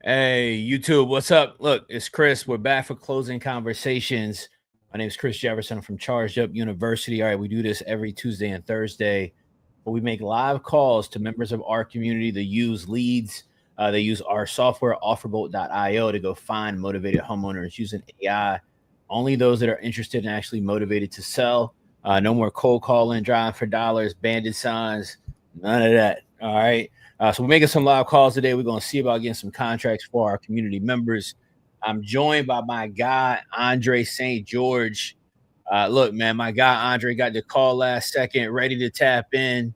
Hey, YouTube, what's up? Look, it's Chris. We're back for closing conversations. My name is Chris Jefferson from Charged Up University. All right, we do this every Tuesday and Thursday, but we make live calls to members of our community that use leads. They use our software, offerbolt.io, to go find motivated homeowners using AI. Only those that are interested and actually motivated to sell. No more cold calling, driving for dollars, bandit signs, none of that. All right. So we're making some live calls today. We're going to see about getting some contracts for our community members. I'm joined by my guy, Andre St. George. Look, man, my guy, Andre, got the call last second, ready to tap in.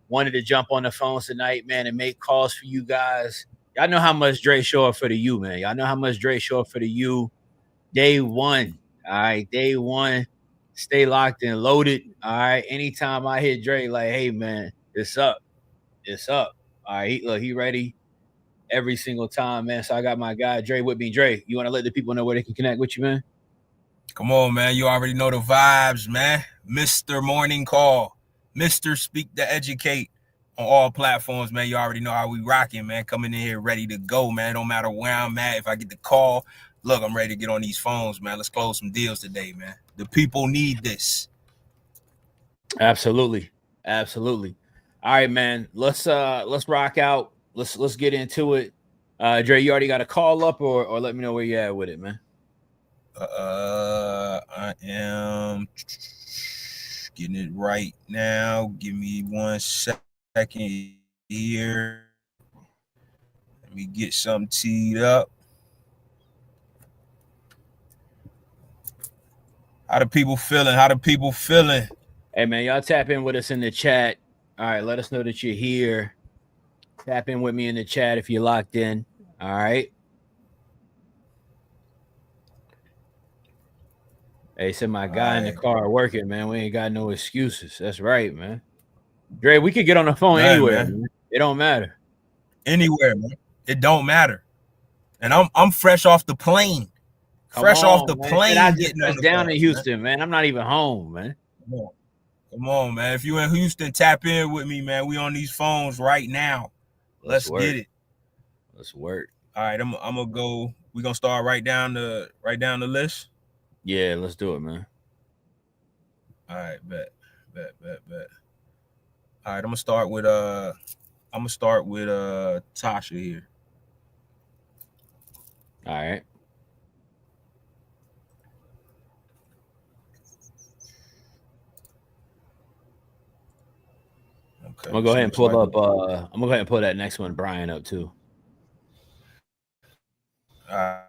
Wanted to jump on the phones tonight, man, and make calls for you guys. Y'all know how much Dre show up for the U, man. Y'all know how much Dre show up for the U. Day one. All right. Day one. Stay locked and loaded. All right. Anytime I hit Dre, like, hey, man, it's up. It's up. All right. Look, he ready every single time, man. So I got my guy Dre with me. Dre, you want to let the people know where they can connect with you, man? Come on, man. You already know the vibes, man. Mr. Morning Call, Mr. Speak to Educate on all platforms, man. You already know how we rocking, man. Coming in here ready to go, man. Don't matter where I'm at. If I get the call, look, I'm ready to get on these phones, man. Let's close some deals today, man. The people need this. Absolutely. Absolutely. All right, man. Let's rock out. Let's get into it. Dre, you already got a call up or let me know where you at with it, man. I am getting it right now. Give me 1 second here. Let me get something teed up. How the people feeling? How the people feeling? Hey, man, y'all tap in with us in the chat. All right, let us know that you're here. Tap in with me in the chat if you're locked in. All right. Hey, said my guy in the car working, man. We ain't got no excuses. That's right, man. Dre, we could get on the phone anywhere, man. It don't matter. Anywhere, man. It don't matter. And I'm fresh off the plane. Fresh off the plane. I just touched down in Houston, man. I'm not even home, man. Come on, man. If you in Houston, tap in with me, man. We on these phones right now. Let's get it. Let's work. All right, I'm gonna go. We gonna start right down the list. Yeah, let's do it, man. All right, bet. All right, I'm gonna start with Tasha here. All right. Okay. I'm gonna go ahead and pull up. I'm gonna go ahead and pull that next one, Brian, up too. I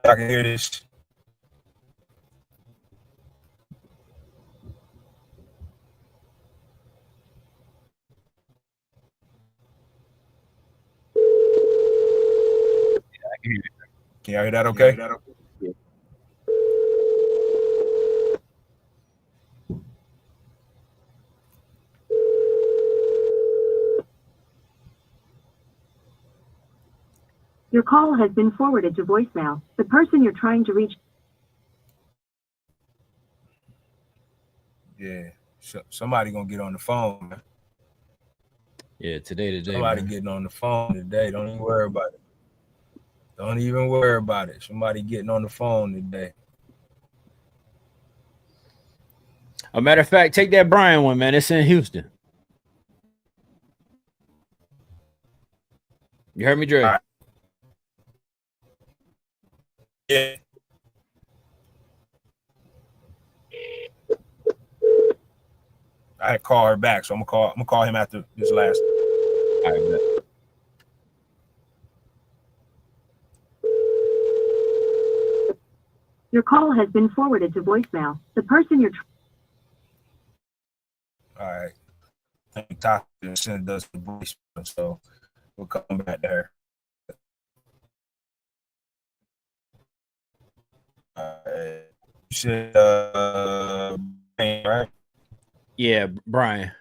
can hear this. Can y'all hear that okay? Yeah. Your call has been forwarded to voicemail. The person you're trying to reach. Yeah. Somebody gonna get on the phone, man. Yeah, today. Somebody getting on the phone today. Don't even worry about it. Don't even worry about it. Somebody getting on the phone today. A matter of fact, take that Brian one, man. It's in Houston. You heard me, Dre? Right. Yeah. I had to call her back, so I'm gonna call him after this last. All right, bet. Your call has been forwarded to voicemail. The person you're. All right. I think Tasha sent us the voicemail, so we'll come back to her. You said right? Yeah, Brian.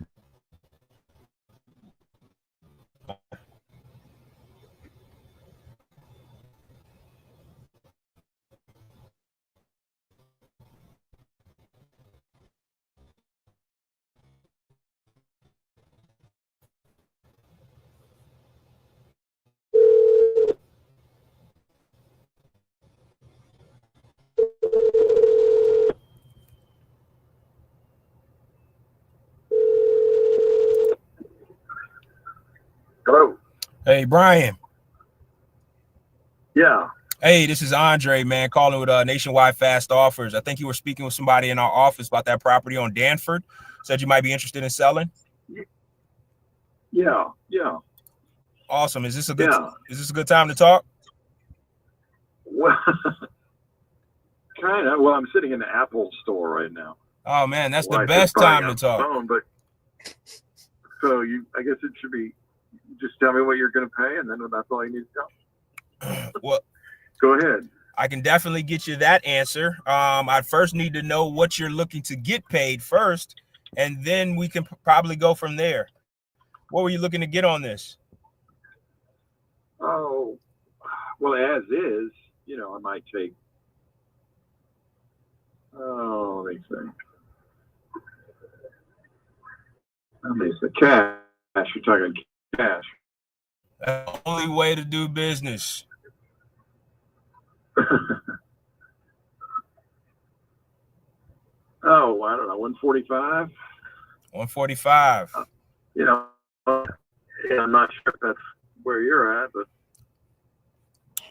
Hey, Brian. Yeah. Hey, this is Andre, man, calling with Nationwide Fast Offers. I think you were speaking with somebody in our office about that property on Danford. Said you might be interested in selling. Yeah. Awesome. Is this a good time to talk? Well, kind of. Well, I'm sitting in the Apple store right now. Oh man, that's the best time to talk. Phone, but so I guess it should be. Just tell me what you're going to pay, and then that's all you need to tell. Well, go ahead. I can definitely get you that answer. I first need to know what you're looking to get paid first, and then we can probably go from there. What were you looking to get on this? Oh, well, as is, I might take. Oh, let me think. Cash. You're talking cash. That's the only way to do business. Oh, I don't know, 145. 145. Yeah, I'm not sure if that's where you're at, but.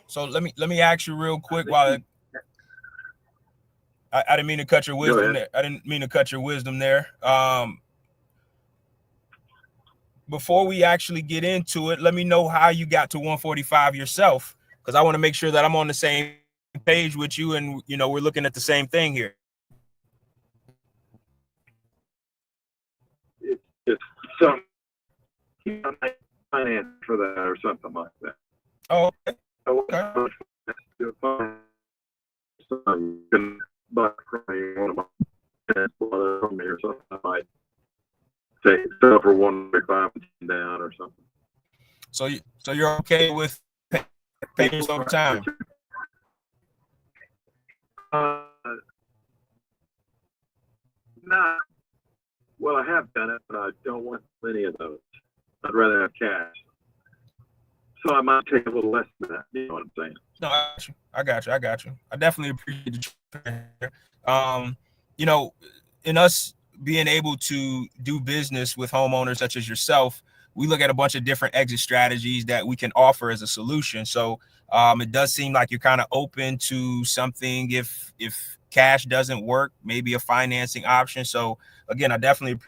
So let me ask you real quick while I didn't mean to cut your wisdom there. I didn't mean to cut your wisdom there. Before we actually get into it, let me know how you got to 145 yourself, because I want to make sure that I'm on the same page with you and we're looking at the same thing here. It's just some finance for that or something like that. Oh, okay. Buy one of my or something. I might take stuff for 145 down or something. So you're okay with payments over time? Not well. I have done it, but I don't want many of those. I'd rather have cash. So I might take a little less than that. You know what I'm saying? No, I got you. I definitely appreciate you. In us being able to do business with homeowners such as yourself, we look at a bunch of different exit strategies that we can offer as a solution. So it does seem like you're kind of open to something if cash doesn't work, maybe a financing option. So again, I definitely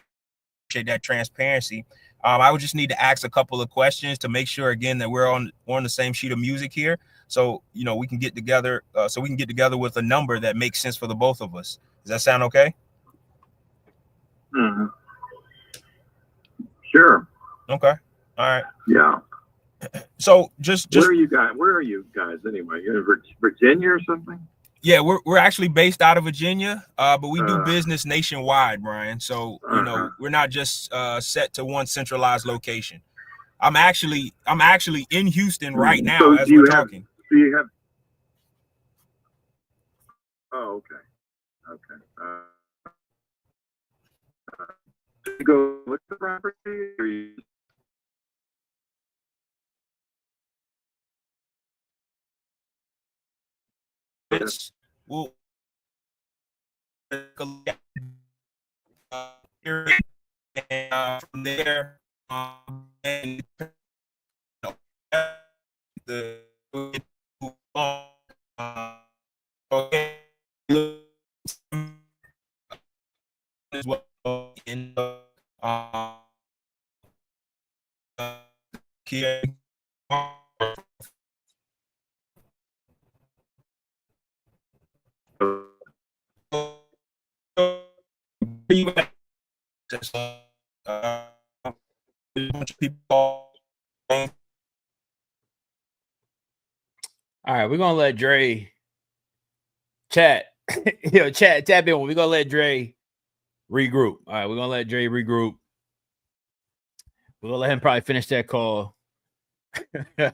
appreciate that transparency. I would just need to ask a couple of questions to make sure again that we're on the same sheet of music here. So we can get together. So we can get together with a number that makes sense for the both of us. Does that sound okay? Mm-hmm. Sure. Okay. All right. Yeah. So just where are you guys anyway? You're in Virginia or something? Yeah, we're actually based out of Virginia, but we do business nationwide, Brian. So we're not just set to one centralized location. I'm actually in Houston right now as we're talking. Do you have? Oh, okay. You go look at the property, or you? We'll and from there, and the okay as well in All right, we're gonna let Dre chat. Chat tap in. We're gonna let Dre regroup. All right, we're gonna let Dre regroup. We're gonna let him probably finish that call. All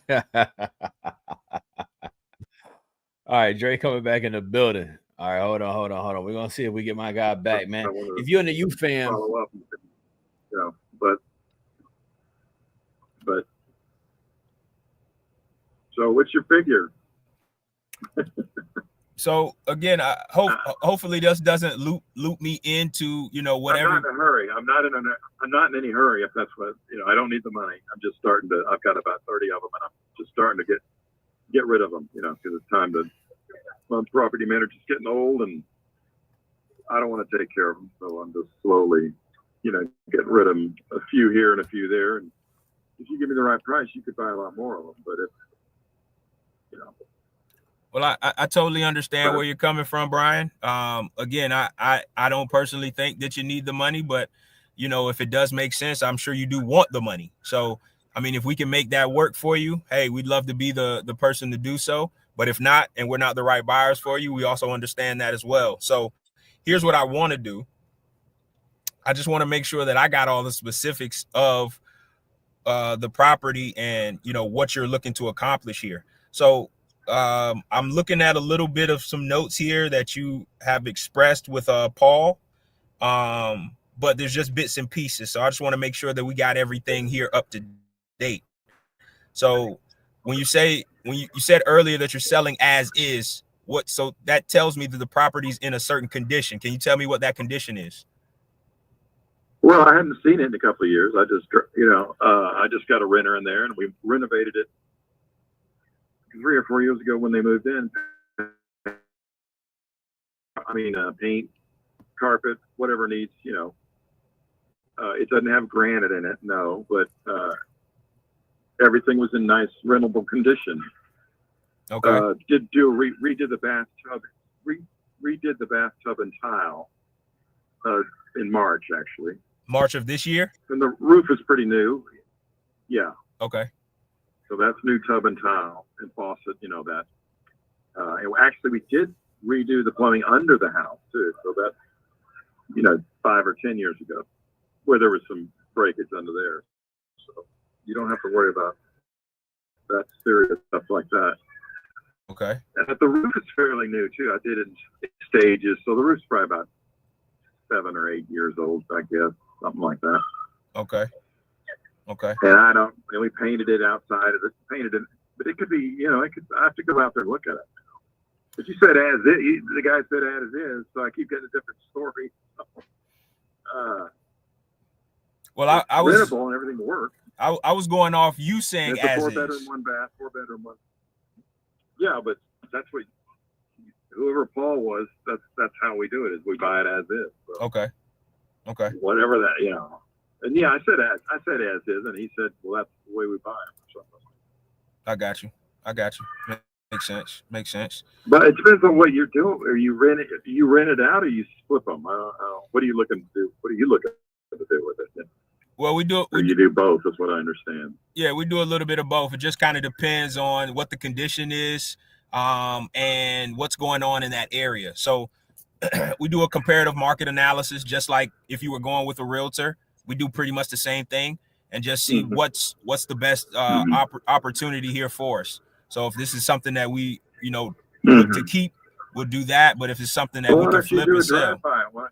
right, Dre coming back in the building. All right, hold on. We're gonna see if we get my guy back, man. If you're in the U fam, follow up, but so what's your figure? So again, I hopefully this doesn't loop me into, you know, whatever. I'm not in a hurry. I'm not in any hurry. If that's what, you know, I don't need the money. I'm just starting to. I've got about 30 of them, and I'm just starting to get rid of them. You know, because it's time to. My property manager's getting old, and I don't want to take care of them. So I'm just slowly, you know, getting rid of them. A few here and a few there, and if you give me the right price, you could buy a lot more of them. But if, you know. Well, I totally understand where you're coming from, Brian. Again, I don't personally think that you need the money, but, you know, if it does make sense, I'm sure you do want the money. So, I mean, if we can make that work for you, hey, we'd love to be the person to do so. But if not, and we're not the right buyers for you, we also understand that as well. So here's what I want to do. I just want to make sure that I got all the specifics of the property and, you know, what you're looking to accomplish here. So I'm looking at a little bit of some notes here that you have expressed with Paul, but there's just bits and pieces. So I just want to make sure that we got everything here up to date. So when you said earlier that you're selling as is, so that tells me that the property's in a certain condition. Can you tell me what that condition is? Well, I hadn't seen it in a couple of years. I just, you know, I just got a renter in there, and we renovated it 3 or 4 years ago when they moved in. I mean, paint, carpet, whatever needs, you know. It doesn't have granite in it, no, but everything was in nice rentable condition. Okay. Redid the bathtub, redid the bathtub and tile in March, actually. March of this year? And the roof is pretty new. Yeah. Okay. So that's new tub and tile and faucet, you know, that. And actually, we did redo the plumbing under the house, too. So that's, you know, 5 or 10 years ago, where there was some breakage under there. So you don't have to worry about that serious stuff like that. Okay. And the roof is fairly new, too. I did it in stages. So the roof's probably about 7 or 8 years old, I guess, something like that. Okay. Okay. And we painted it outside of it, but it could be, you know, I have to go out there and look at it. But you said as it, the guy said as is, so I keep getting a different story. Well, I was rentable and everything works. I was going off you saying it's a as 4-bedroom, 1 bath, 4-bedroom, 1. Yeah, but that's what whoever Paul was. That's how we do it. Is we buy it as is. So okay. Okay. Whatever that, you know. And yeah, I said as is, and he said, well, that's the way we buy them. So. I got you. Makes sense. But it depends on what you're doing. Or you rent it out, or you flip them. I don't know. What are you looking to do? What are you looking to do with it? Well, we do. You do both, is what I understand. Yeah, we do a little bit of both. It just kind of depends on what the condition is, and what's going on in that area. So we do a comparative market analysis, just like if you were going with a realtor. We do pretty much the same thing and just see what's the best opportunity here for us. So if this is something that we, you know, look to keep, we'll do that. But if it's something that we can flip and sell, why don't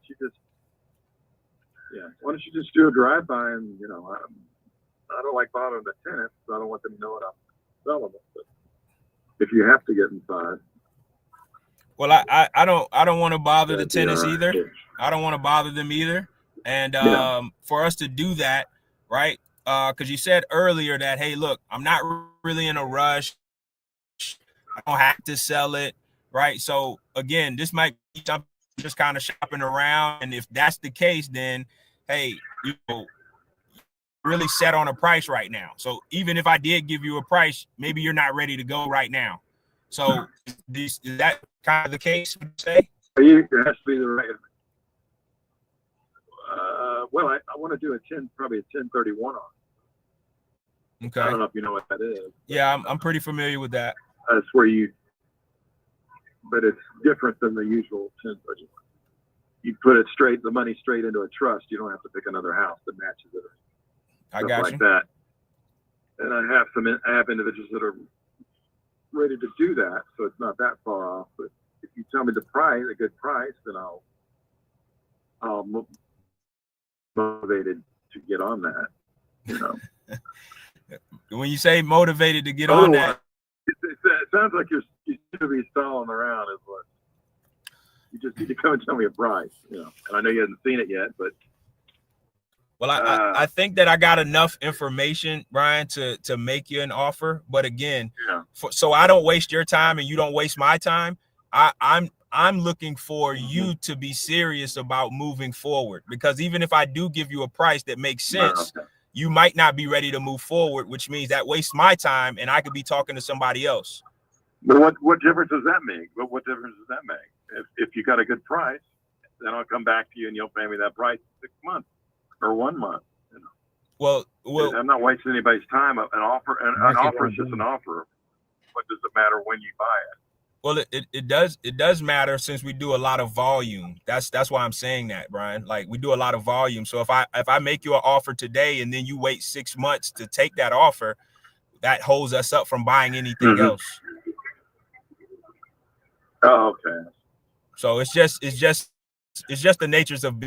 you just do a drive-by? And, you know, I don't like bothering the tenants. So I don't want them to know what I'm selling them. But if you have to get inside. Well, I don't want to bother the tenants either. I don't want to bother them either. And for us to do that, right? Because you said earlier that, hey, look, I'm not really in a rush. I don't have to sell it, right? So again, this might be something just kind of shopping around. And if that's the case, then hey, you know, really set on a price right now. So even if I did give you a price, maybe you're not ready to go right now. So is that kind of the case, would you say? It has to be the right. Well, I want to do probably a 1031 on. Okay. I don't know if you know what that is. Yeah, I'm pretty familiar with that. That's where but it's different than the usual 1031. You put it the money straight into a trust. You don't have to pick another house that matches it. I got like you. That. And I have individuals that are ready to do that, so it's not that far off. But if you tell me a good price, then I'll motivated to get on that. You know. When you say motivated to get on that, it sounds like you should be stalling around. Is what You just need to come and tell me a price, you know. And I know you haven't seen it yet, but well, I think that I got enough information, Brian, to make you an offer. But again, yeah. So I don't waste your time and you don't waste my time. I'm looking for you to be serious about moving forward, because even if I do give you a price that makes sense, Okay. you might not be ready to move forward, which means that wastes my time and I could be talking to somebody else. But what difference does that make? What difference does that make? If you got a good price, then I'll come back to you and you'll pay me that price in 6 months or 1 month. You know? Well, I'm not wasting anybody's time. An offer is just an offer. What does it matter when you buy it? Well, it does matter, since we do a lot of volume. That's why I'm saying that, Brian. Like, we do a lot of volume. So if I make you an offer today and then you wait 6 months to take that offer, that holds us up from buying anything else. Oh, okay. So it's just the natures of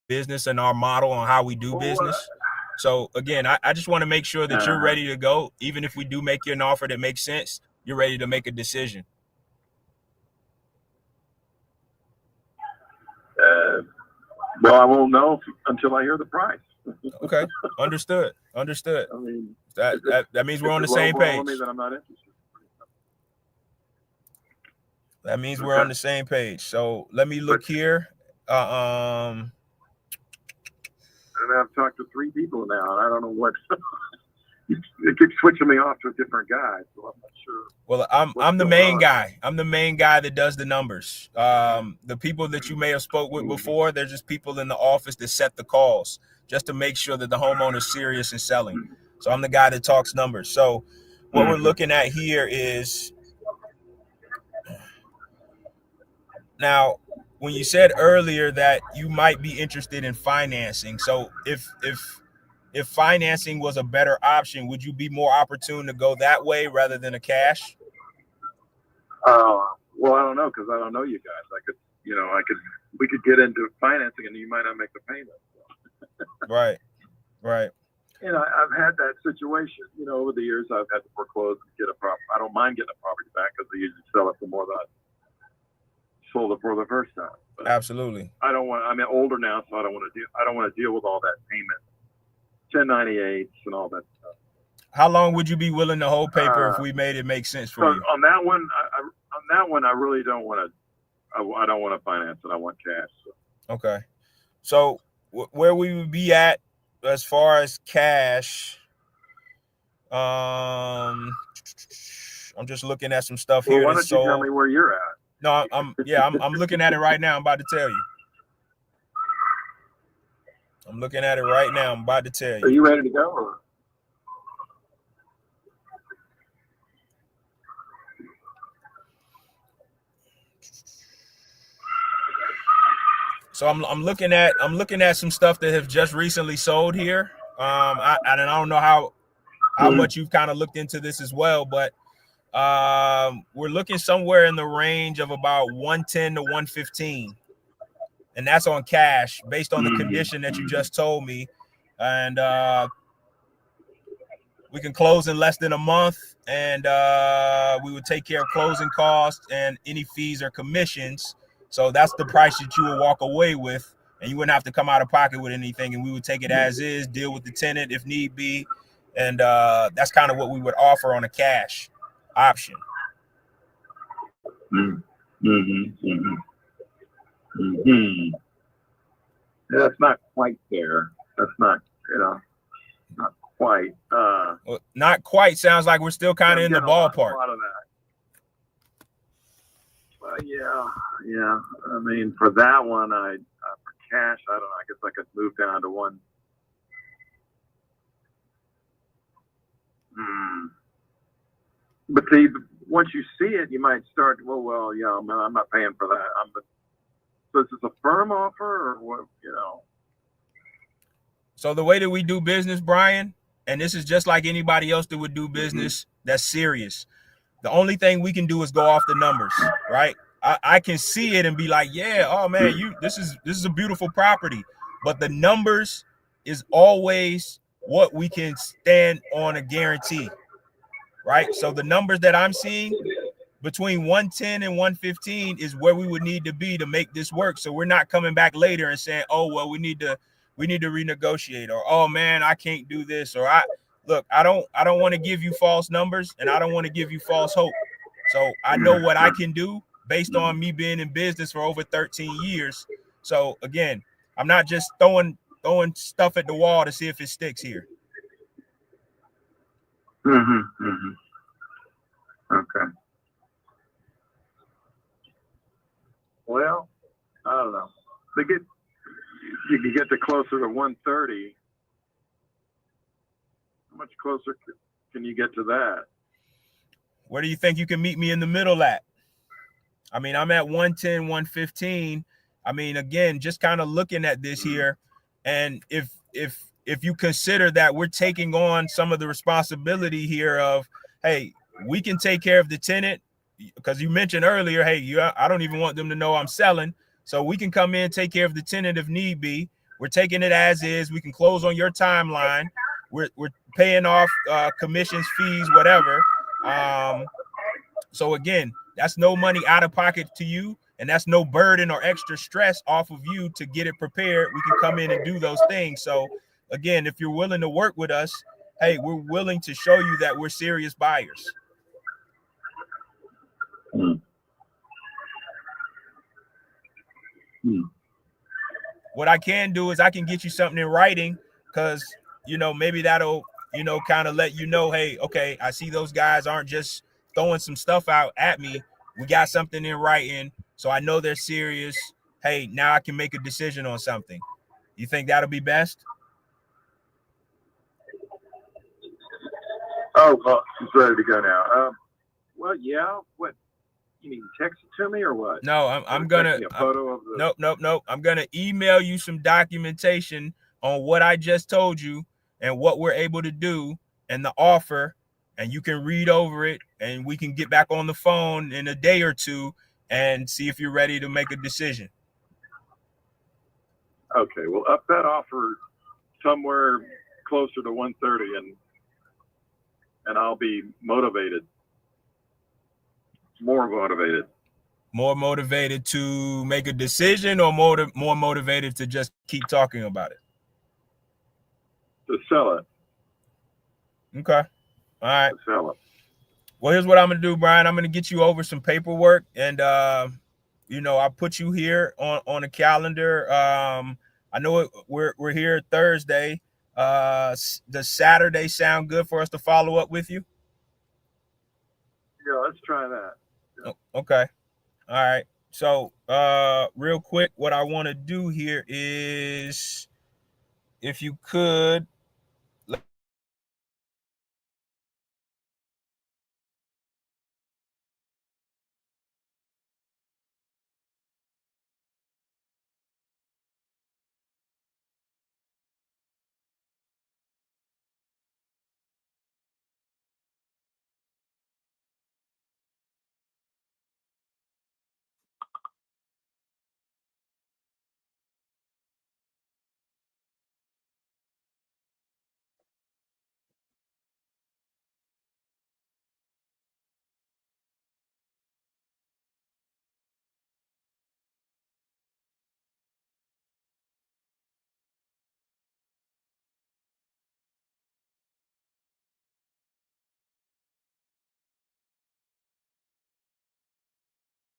business and our model on how we do business. So again, I just want to make sure that you're ready to go. Even if we do make you an offer that makes sense, you're ready to make a decision. Well, I won't know until I hear the price. Okay, understood. I mean, That means we're on the same page. Then I'm not interested. That means we're on the same page. So let me look here. And I've talked to 3 people now, and I don't know what. It keeps switching me off to a different guy, so I'm not sure. Well, I'm the main guy. I'm the main guy that does the numbers. The people that you may have spoke with before, they're just people in the office that set the calls just to make sure that the homeowner's serious in selling. So I'm the guy that talks numbers. So what we're looking at here is, now, when you said earlier that you might be interested in financing, so if financing was a better option, would you be more opportune to go that way rather than a cash? Well, I don't know, because I don't know you guys. We could get into financing, and you might not make the payment. Right. You know, I've had that situation. You know, over the years, I've had to foreclose and get a property. I don't mind getting a property back because they usually sell it for more than I sold it for the first time. But absolutely. I don't want. I'm older now, so I don't want to deal with all that payment, 1098s, and all that stuff. How long would you be willing to hold paper if we made it make sense for you? On that one, I really don't want to. I don't want to finance it. I want cash. So. Okay. So where we would be at as far as cash, I'm just looking at some stuff here. Why don't you tell me where you're at? No, I'm looking at it right now. I'm about to tell you. I'm looking at it right now. I'm about to tell you. Are you ready to go? Or? So I'm looking at some stuff that have just recently sold here. I don't know how much you've kind of looked into this as well, but we're looking somewhere in the range of about 110 to 115, and that's on cash based on the condition that you just told me. And we can close in less than a month, and we would take care of closing costs and any fees or commissions. So that's the price that you will walk away with, and you wouldn't have to come out of pocket with anything, and we would take it as is, deal with the tenant if need be. And that's kind of what we would offer on a cash option. That's not quite there. That's not, not quite. Well, not quite sounds like we're still kind of in the ballpark. A lot of that. Yeah. I mean, for that one, for cash, I don't know. I guess I could move down to one. But see, once you see it, you might start. Well, yeah, man, I'm not paying for that. So is this a firm offer or what? So the way that we do business, Brian, and this is just like anybody else that would do business that's serious. The only thing we can do is go off the numbers, right? I can see it and be like, yeah, oh man, this is a beautiful property. But the numbers is always what we can stand on a guarantee, right? So the numbers that I'm seeing between 110 and 115 is where we would need to be to make this work. So we're not coming back later and saying, oh, well, we need to renegotiate, or, oh man, I can't do this, or I don't want to give you false numbers, and I don't want to give you false hope. So I know what I can do based on me being in business for over 13 years. So again, I'm not just throwing stuff at the wall to see if it sticks here. Okay. Well, I don't know. You can get to closer to 130. How much closer can you get to that? Where do you think you can meet me in the middle at? I mean, I'm at 110, 115. I mean, again, just kind of looking at this here, and if you consider that we're taking on some of the responsibility here of, hey, we can take care of the tenant, because you mentioned earlier, hey, I don't even want them to know I'm selling, so we can come in, take care of the tenant if need be. We're taking it as is. We can close on your timeline. We're paying off commissions, fees, whatever. So again, that's no money out of pocket to you, and that's no burden or extra stress off of you to get it prepared. We can come in and do those things. So again, if you're willing to work with us, hey, we're willing to show you that we're serious buyers. What I can do is I can get you something in writing, because, maybe that'll, kind of let you know, hey, okay, I see those guys aren't just throwing some stuff out at me. We got something in writing, so I know they're serious. Hey, now I can make a decision on something. You think that'll be best? Oh, well, it's ready to go now. Well, yeah. What? You mean text it to me or what? No, I'm gonna. A photo of the... Nope. I'm gonna email you some documentation on what I just told you and what we're able to do and the offer, and you can read over it, and we can get back on the phone in a day or two and see if you're ready to make a decision. Okay, well, up that offer somewhere closer to 130, and I'll be motivated. More motivated to make a decision, or more motivated to just keep talking about it? To sell it. Okay. All right. To sell it. Well, here's what I'm going to do, Brian. I'm going to get you over some paperwork, and, I'll put you here on a calendar. I know we're here Thursday. Does Saturday sound good for us to follow up with you? Yeah, let's try that. Yeah. Okay. All right. So real quick, what I want to do here is, if you could,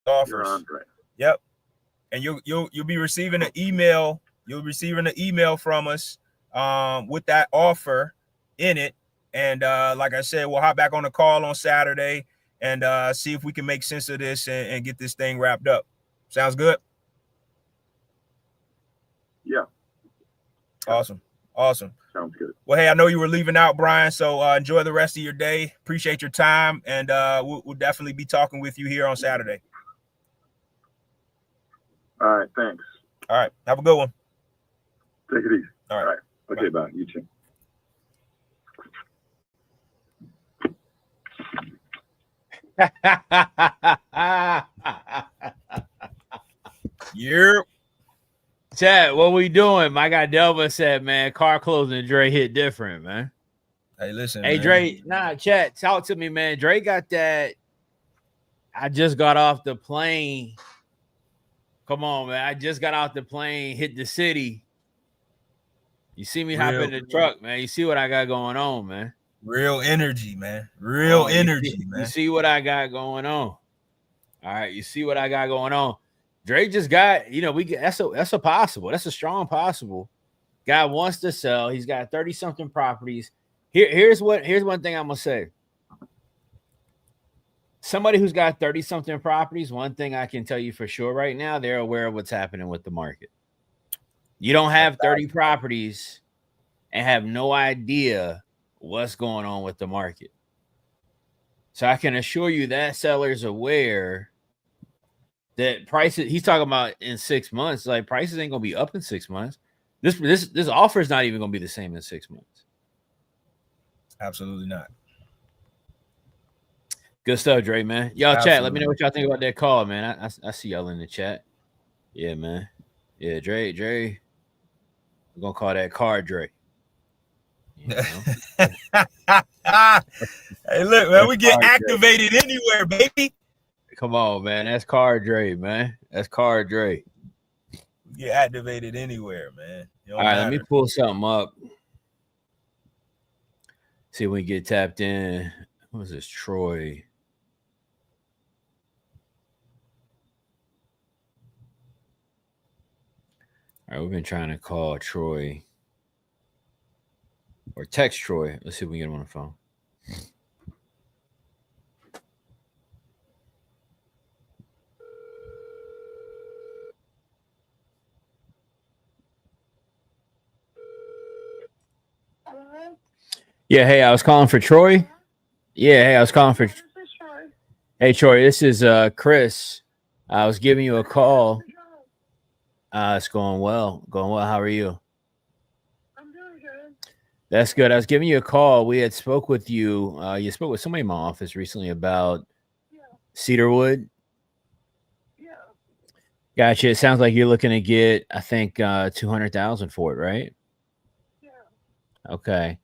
offers. Yep. And you'll be receiving an email. You'll be receiving an email from us with that offer in it. And like I said, we'll hop back on the call on Saturday and see if we can make sense of this and get this thing wrapped up. Sounds good? Yeah. Awesome. Sounds good. Well, hey, I know you were leaving out, Brian, so enjoy the rest of your day. Appreciate your time, and we'll definitely be talking with you here on Saturday. All right, thanks. All right, have a good one. Take it easy. All right. Okay, bye. You too. Yeah. Chat, what we doing? My guy Delva said, man, car closing Dre hit different, man. Hey, listen. Hey, man. Dre, chat, talk to me, man. Dre got that I just got off the plane. Come on, man. I just got off the plane, hit the city. You see me hop in the truck, man. You see what I got going on, man. Real energy, man. Real energy, man. You see what I got going on. All right. You see what I got going on. Drake just got, that's a possible. That's a strong possible. Guy wants to sell. He's got 30-something properties. Here's one thing I'm gonna say. Somebody who's got 30-something properties, one thing I can tell you for sure right now, they're aware of what's happening with the market. You don't have 30 properties and have no idea what's going on with the market. So I can assure you that seller's aware that prices, he's talking about in 6 months, like prices ain't gonna be up in 6 months. This offer is not even gonna be the same in 6 months. Absolutely not. Good stuff, Dre, man. Y'all chat. Let me know what y'all think about that call, man. I see y'all in the chat. Yeah, man. Yeah, Dre. We're gonna call that car Dre. You know? Hey, look, man, we get activated anywhere, baby. Come on, man. That's car Dre, man. That's car Dre. We get activated anywhere, man. All right, let me pull something up. See if we can get tapped in. What was this? Troy. All right, we've been trying to call Troy or text Troy. Let's see if we can get him on the phone. Hello? Yeah, hey, I was calling for Troy. Yeah, hey, I was calling for. Hey, Troy, this is Chris. I was giving you a call. It's going well. Going well. How are you? I'm doing good. That's good. I was giving you a call. We had spoke with you. You spoke with somebody in my office recently about Cedarwood. Yeah. Gotcha. It sounds like you're looking to get, I think, 200,000 for it, right? Yeah. Okay.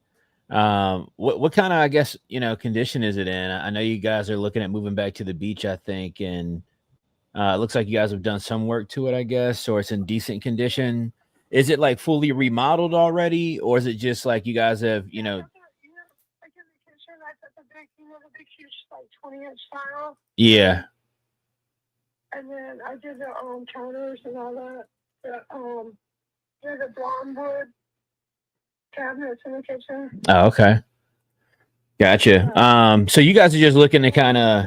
What kind of, I guess, condition is it in? I know you guys are looking at moving back to the beach, I think, and it looks like you guys have done some work to it, I guess, or it's in decent condition. Is it like fully remodeled already, or is it just like you guys have, Like in the kitchen, I put the big huge, like 20-inch tile. Yeah. And then I did the counters and all that. The blonde wood cabinets in the kitchen. Oh, okay. Gotcha. So you guys are just looking to kind of.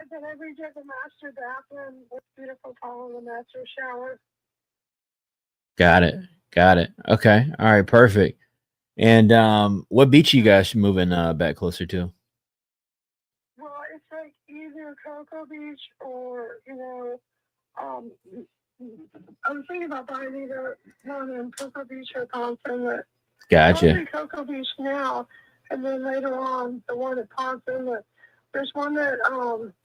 And then I redid the master bathroom with beautiful tile in the master shower. Got it. Okay. All right. Perfect. And what beach you guys moving back closer to? Well, it's like either Cocoa Beach or, I was thinking about buying either one in Cocoa Beach or Ponce. Gotcha. Cocoa Beach now, and then later on the one at Ponce. There's one that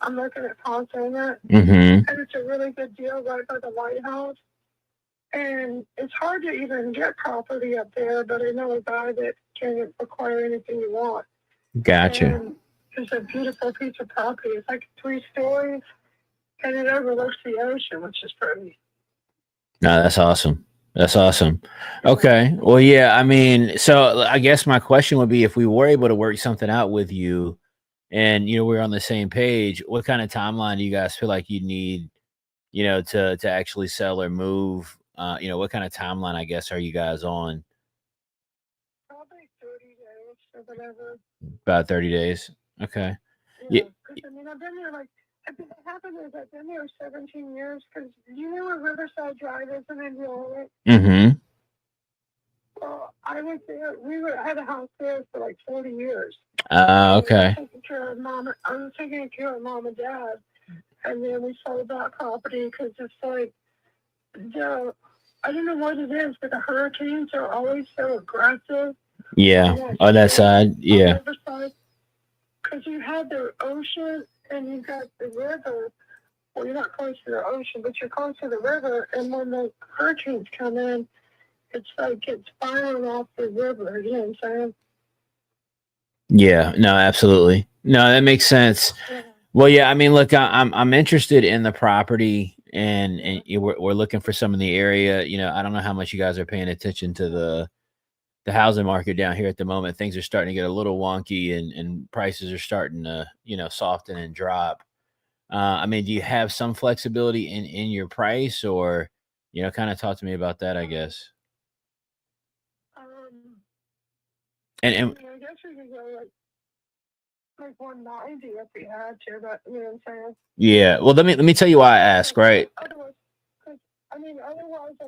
I'm looking at Ponce and it's a really good deal right by the White House. And it's hard to even get property up there, but I know a guy that can acquire anything you want. Gotcha. And it's a beautiful piece of property. It's like 3 stories, and it overlooks the ocean, which is pretty. No, that's awesome. That's awesome. Okay. Well, yeah, I mean, so I guess my question would be if we were able to work something out with you and, we're on the same page, what kind of timeline do you guys feel like you need, to actually sell or move? What kind of timeline, I guess, are you guys on? Probably 30 days or whatever. About 30 days. Okay. Yeah. I mean, I've been there what happened is I've been there 17 years because you know where Riverside Drive is in Indiana? Mm-hmm. Well, I was there. I had a house there for like 40 years. Okay. I was taking care of mom and dad, and then we sold that property because it's like I don't know what it is, but the hurricanes are always so aggressive. Yeah, on that side, yeah. Because you have the ocean and you got the river. Well, you're not close to the ocean, but you're close to the river. And when the hurricanes come in, it's like it's firing off the river. You know what I'm saying? Yeah, no, absolutely. No, that makes sense. Well, yeah, I mean, look, I'm interested in the property, and we're looking for some in the area. You know, I don't know how much you guys are paying attention to the housing market down here at the moment. Things are starting to get a little wonky, and prices are starting to soften and drop. I mean, do you have some flexibility in your price, or kind of talk to me about that, I guess. Um, And I guess we could go like 190 if we had to, but you know what I'm saying? yeah, well, let me tell you why I ask, right? Otherwise, I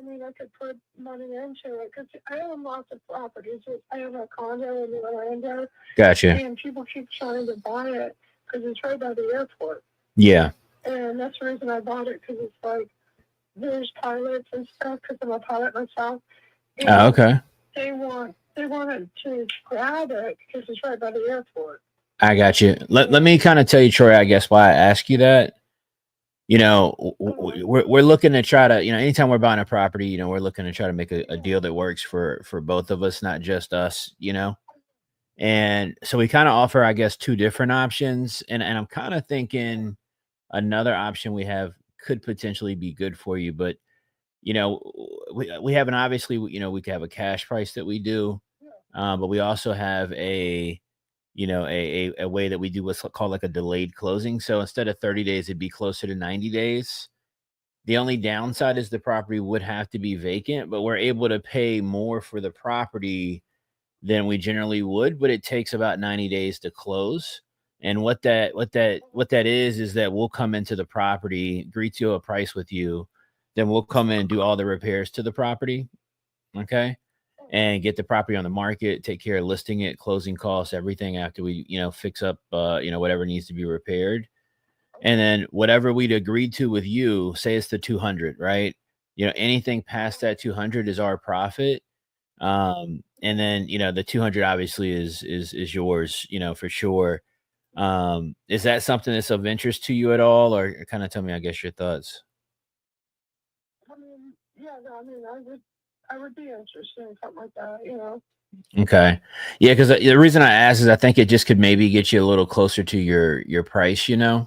mean, I could put money into it because I own lots of properties. I have a condo in Orlando, Gotcha. and people keep trying to buy it because it's right by the airport. Yeah. And that's the reason I bought it, because it's like there's pilots and stuff, because I'm a pilot myself. And Oh, okay. they wanted to grab it because it's right by the airport. I got you. Let me kind of tell you, Troy, I guess why I ask you that. We're looking to try to, anytime we're buying a property, we're looking to try to make a deal that works for both of us, not just us, And so we kind of offer, I guess, two different options. And I'm kind of thinking another option we have could potentially be good for you. But, we have an obviously, we could have a cash price that we do. But we also have a way that we do what's called like a delayed closing. So instead of 30 days, it'd be closer to 90 days. The only downside is the property would have to be vacant, but we're able to pay more for the property than we generally would, but it takes about 90 days to close. And what that is that we'll come into the property, agree to a price with you, then we'll come in and do all the repairs to the property. Okay. And get the property on the market, take care of listing it, closing costs, everything after we, fix up, whatever needs to be repaired. And then whatever we'd agreed to with you, say it's the 200, right? Anything past that 200 is our profit. And then, the 200 obviously is yours, for sure. Is that something that's of interest to you at all, or kind of tell me, I guess, your thoughts? I mean, yeah, no, I mean, I would be interested in something like that. Okay. Yeah, because the reason I asked is I think it just could maybe get you a little closer to your price, Yeah.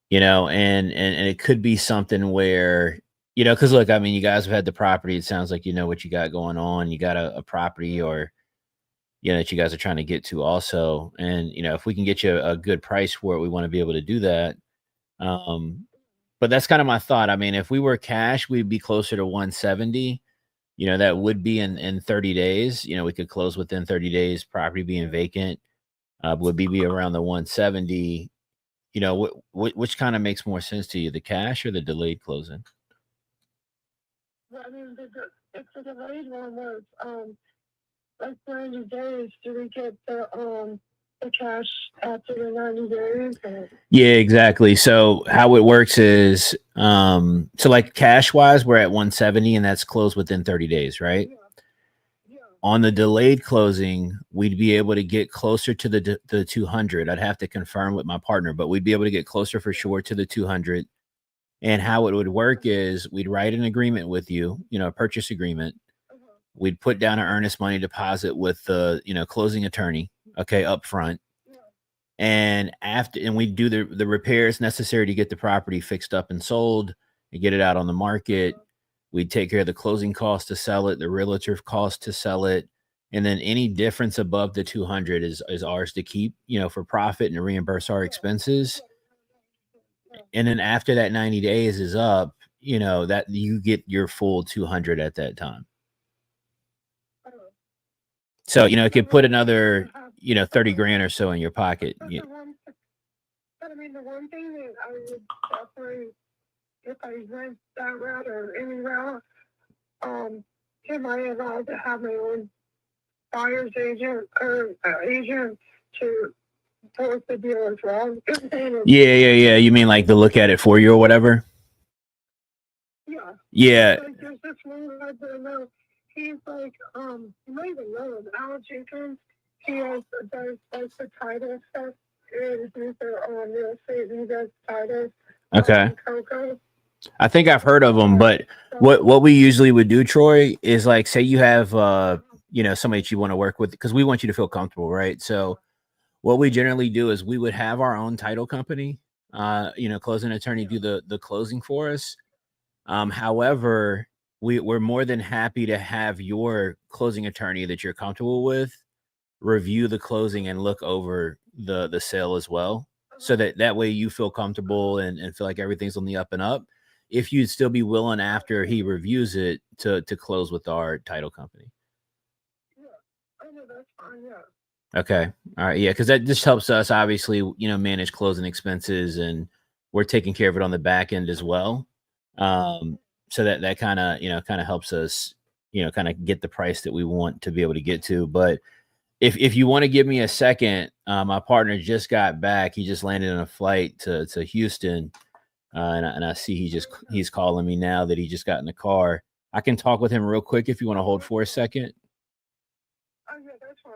And it could be something where, because look, I mean, you guys have had the property. It sounds like you know what you got going on. You got a property or that you guys are trying to get to also. And if we can get you a good price for it, we want to be able to do that. But that's kind of my thought. I mean, if we were cash, we'd be closer to 170. That would be in 30 days. We could close within 30 days, property being vacant, would be around the 170. Which kind of makes more sense to you, the cash or the delayed closing? I mean, it's a delayed one where like 90 days. Do we get the cash after the 90 days? Or? Yeah, exactly. So how it works is, so like cash wise, we're at 170 and that's closed within 30 days, right? Yeah. On the delayed closing, we'd be able to get closer to the 200. I'd have to confirm with my partner, but we'd be able to get closer for sure to the 200. And how it would work is we'd write an agreement with you, a purchase agreement. We'd put down an earnest money deposit with the, closing attorney, okay, up front. And we do the repairs necessary to get the property fixed up and sold and get it out on the market. We'd take care of the closing costs to sell it, the realtor cost to sell it. And then any difference above the 200 is ours to keep, for profit and to reimburse our expenses. And then after that 90 days is up, that you get your full 200 at that time. So, it could put another, 30 grand or so in your pocket. But I mean, the one thing that I would definitely, if I went that route or any route, am I allowed to have my own buyer's agent or agent to work the deal as well? Yeah. You mean like to look at it for you or whatever? Yeah. Yeah. Like there's this one guy that I know. He's like, you might even know him, Alex Jenkins. He does like the title stuff. And he's on real estate and he does titles. Okay. Coco. I think I've heard of them, but what we usually would do, Troy, is like, say you have, somebody that you want to work with, because we want you to feel comfortable, right? So what we generally do is we would have our own title company, closing attorney do the closing for us. However, we're more than happy to have your closing attorney that you're comfortable with review the closing and look over the sale as well, so that way you feel comfortable and feel like everything's on the up and up. If you'd still be willing after he reviews it to close with our title company. Yeah, I know that's fine. Yeah. Okay. All right. Yeah. Cause that just helps us obviously, manage closing expenses, and we're taking care of it on the back end as well. So that kind of helps us, kind of get the price that we want to be able to get to. But if you want to give me a second, my partner just got back. He just landed on a flight to Houston. And I see he's calling me now that he just got in the car. I can talk with him real quick if you want to hold for a second. Oh yeah, that's fine.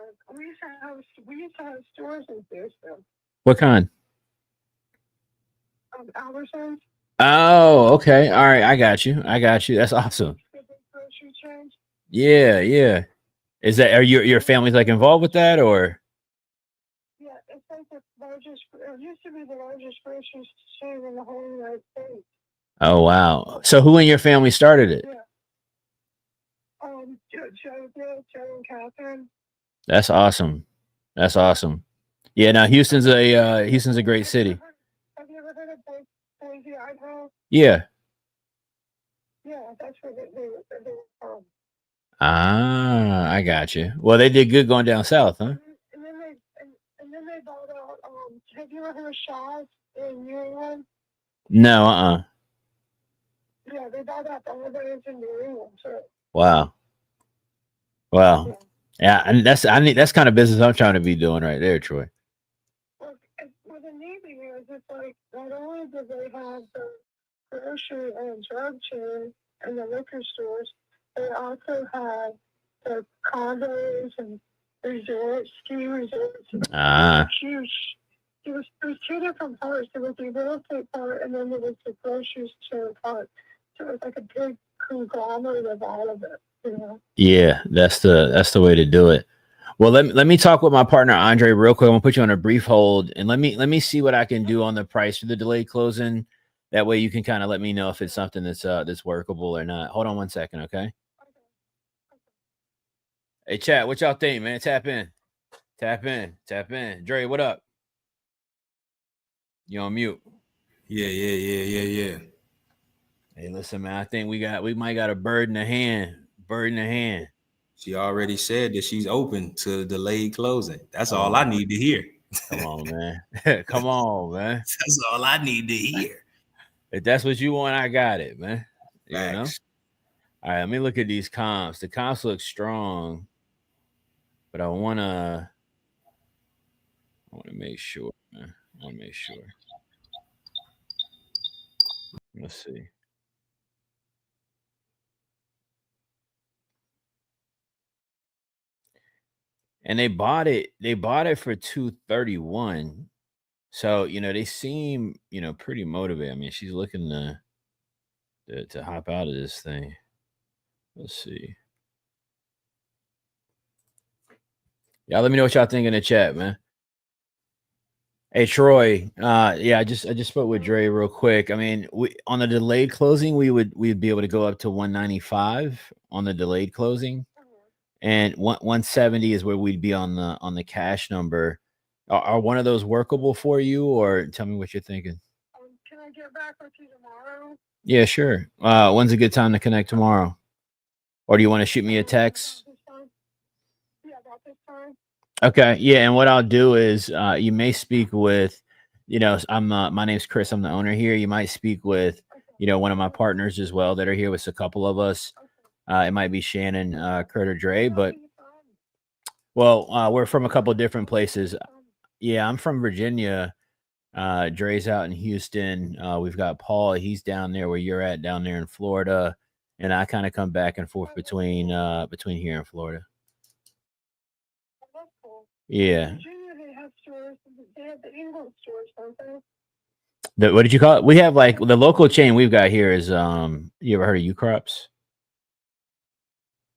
We used to have stores in Fairfield. What kind? Albertsons. Oh, okay. All right. I got you. That's awesome. Grocery chains. Yeah. Yeah. Are your family's like involved with that, or? Yeah, it's like the largest. It used to be the largest grocery chain in the whole United States. Oh, wow. So who in your family started it? Yeah. Joe and Catherine. That's awesome. Yeah. Now Houston's a great city. Have you ever heard of Boise, Idaho? Yeah. Yeah, that's where they were from. Ah, I got you. Well, they did good going down south, huh? And then they bought out. Have you ever heard of Shaw's in New England? No. Yeah, they bought out the elevators in New England. So. Wow. Yeah, and that's kind of business I'm trying to be doing right there, Troy. Well, the neat thing is, it's like not only do they have the grocery and drug chain and the liquor stores, they also have the condos and resorts, ski resorts. Huge. There was two different parts. There was the real estate part, and then there was the grocery store part. So it was like a big conglomerate of all of it. Yeah, that's the way to do it. Well, let me talk with my partner Andre real quick. I'm gonna put you on a brief hold, and let me see what I can do on the price for the delayed closing. That way you can kind of let me know if it's something that's workable or not. Hold on 1 second, okay? Hey, chat, what y'all think, man? Tap in. Dre, what up? You on mute? Yeah. Hey, listen, man. I think we might got a bird in the hand. She already said that she's open to delayed closing. That's all I need to hear. Come on, man. Come on, man. That's all I need to hear. If that's what you want, I got it, man. You know? Thanks. All right, let me look at these comps. The comps look strong, but I want to make sure, man. Let's see. And they bought it for 231. So, they seem, pretty motivated. I mean, she's looking to hop out of this thing. Let's see. Y'all let me know what y'all think in the chat, man. Hey Troy, yeah, I just spoke with Dre real quick. I mean, on the delayed closing, we'd be able to go up to 195 on the delayed closing, and 170 is where we'd be on the cash number. Are one of those workable for you, or tell me what you're thinking? Can I get back with you tomorrow? Yeah, sure. When's a good time to connect tomorrow? Or do you want to shoot me a text? Yeah, about this time. Okay, yeah, and what I'll do is you may speak with, my name's Chris. I'm the owner here. You might speak with, one of my partners as well that are here with a couple of us. It might be Shannon, Kurt, or Dre, but we're from a couple different places. Yeah, I'm from Virginia. Dre's out in Houston. We've got Paul. He's down there where you're at, down there in Florida, and I kind of come back and forth between here and Florida. Yeah. Virginia, they have stores. They have the England stores, don't they? What did you call it? We have like the local chain we've got here is you ever heard of U-Crops?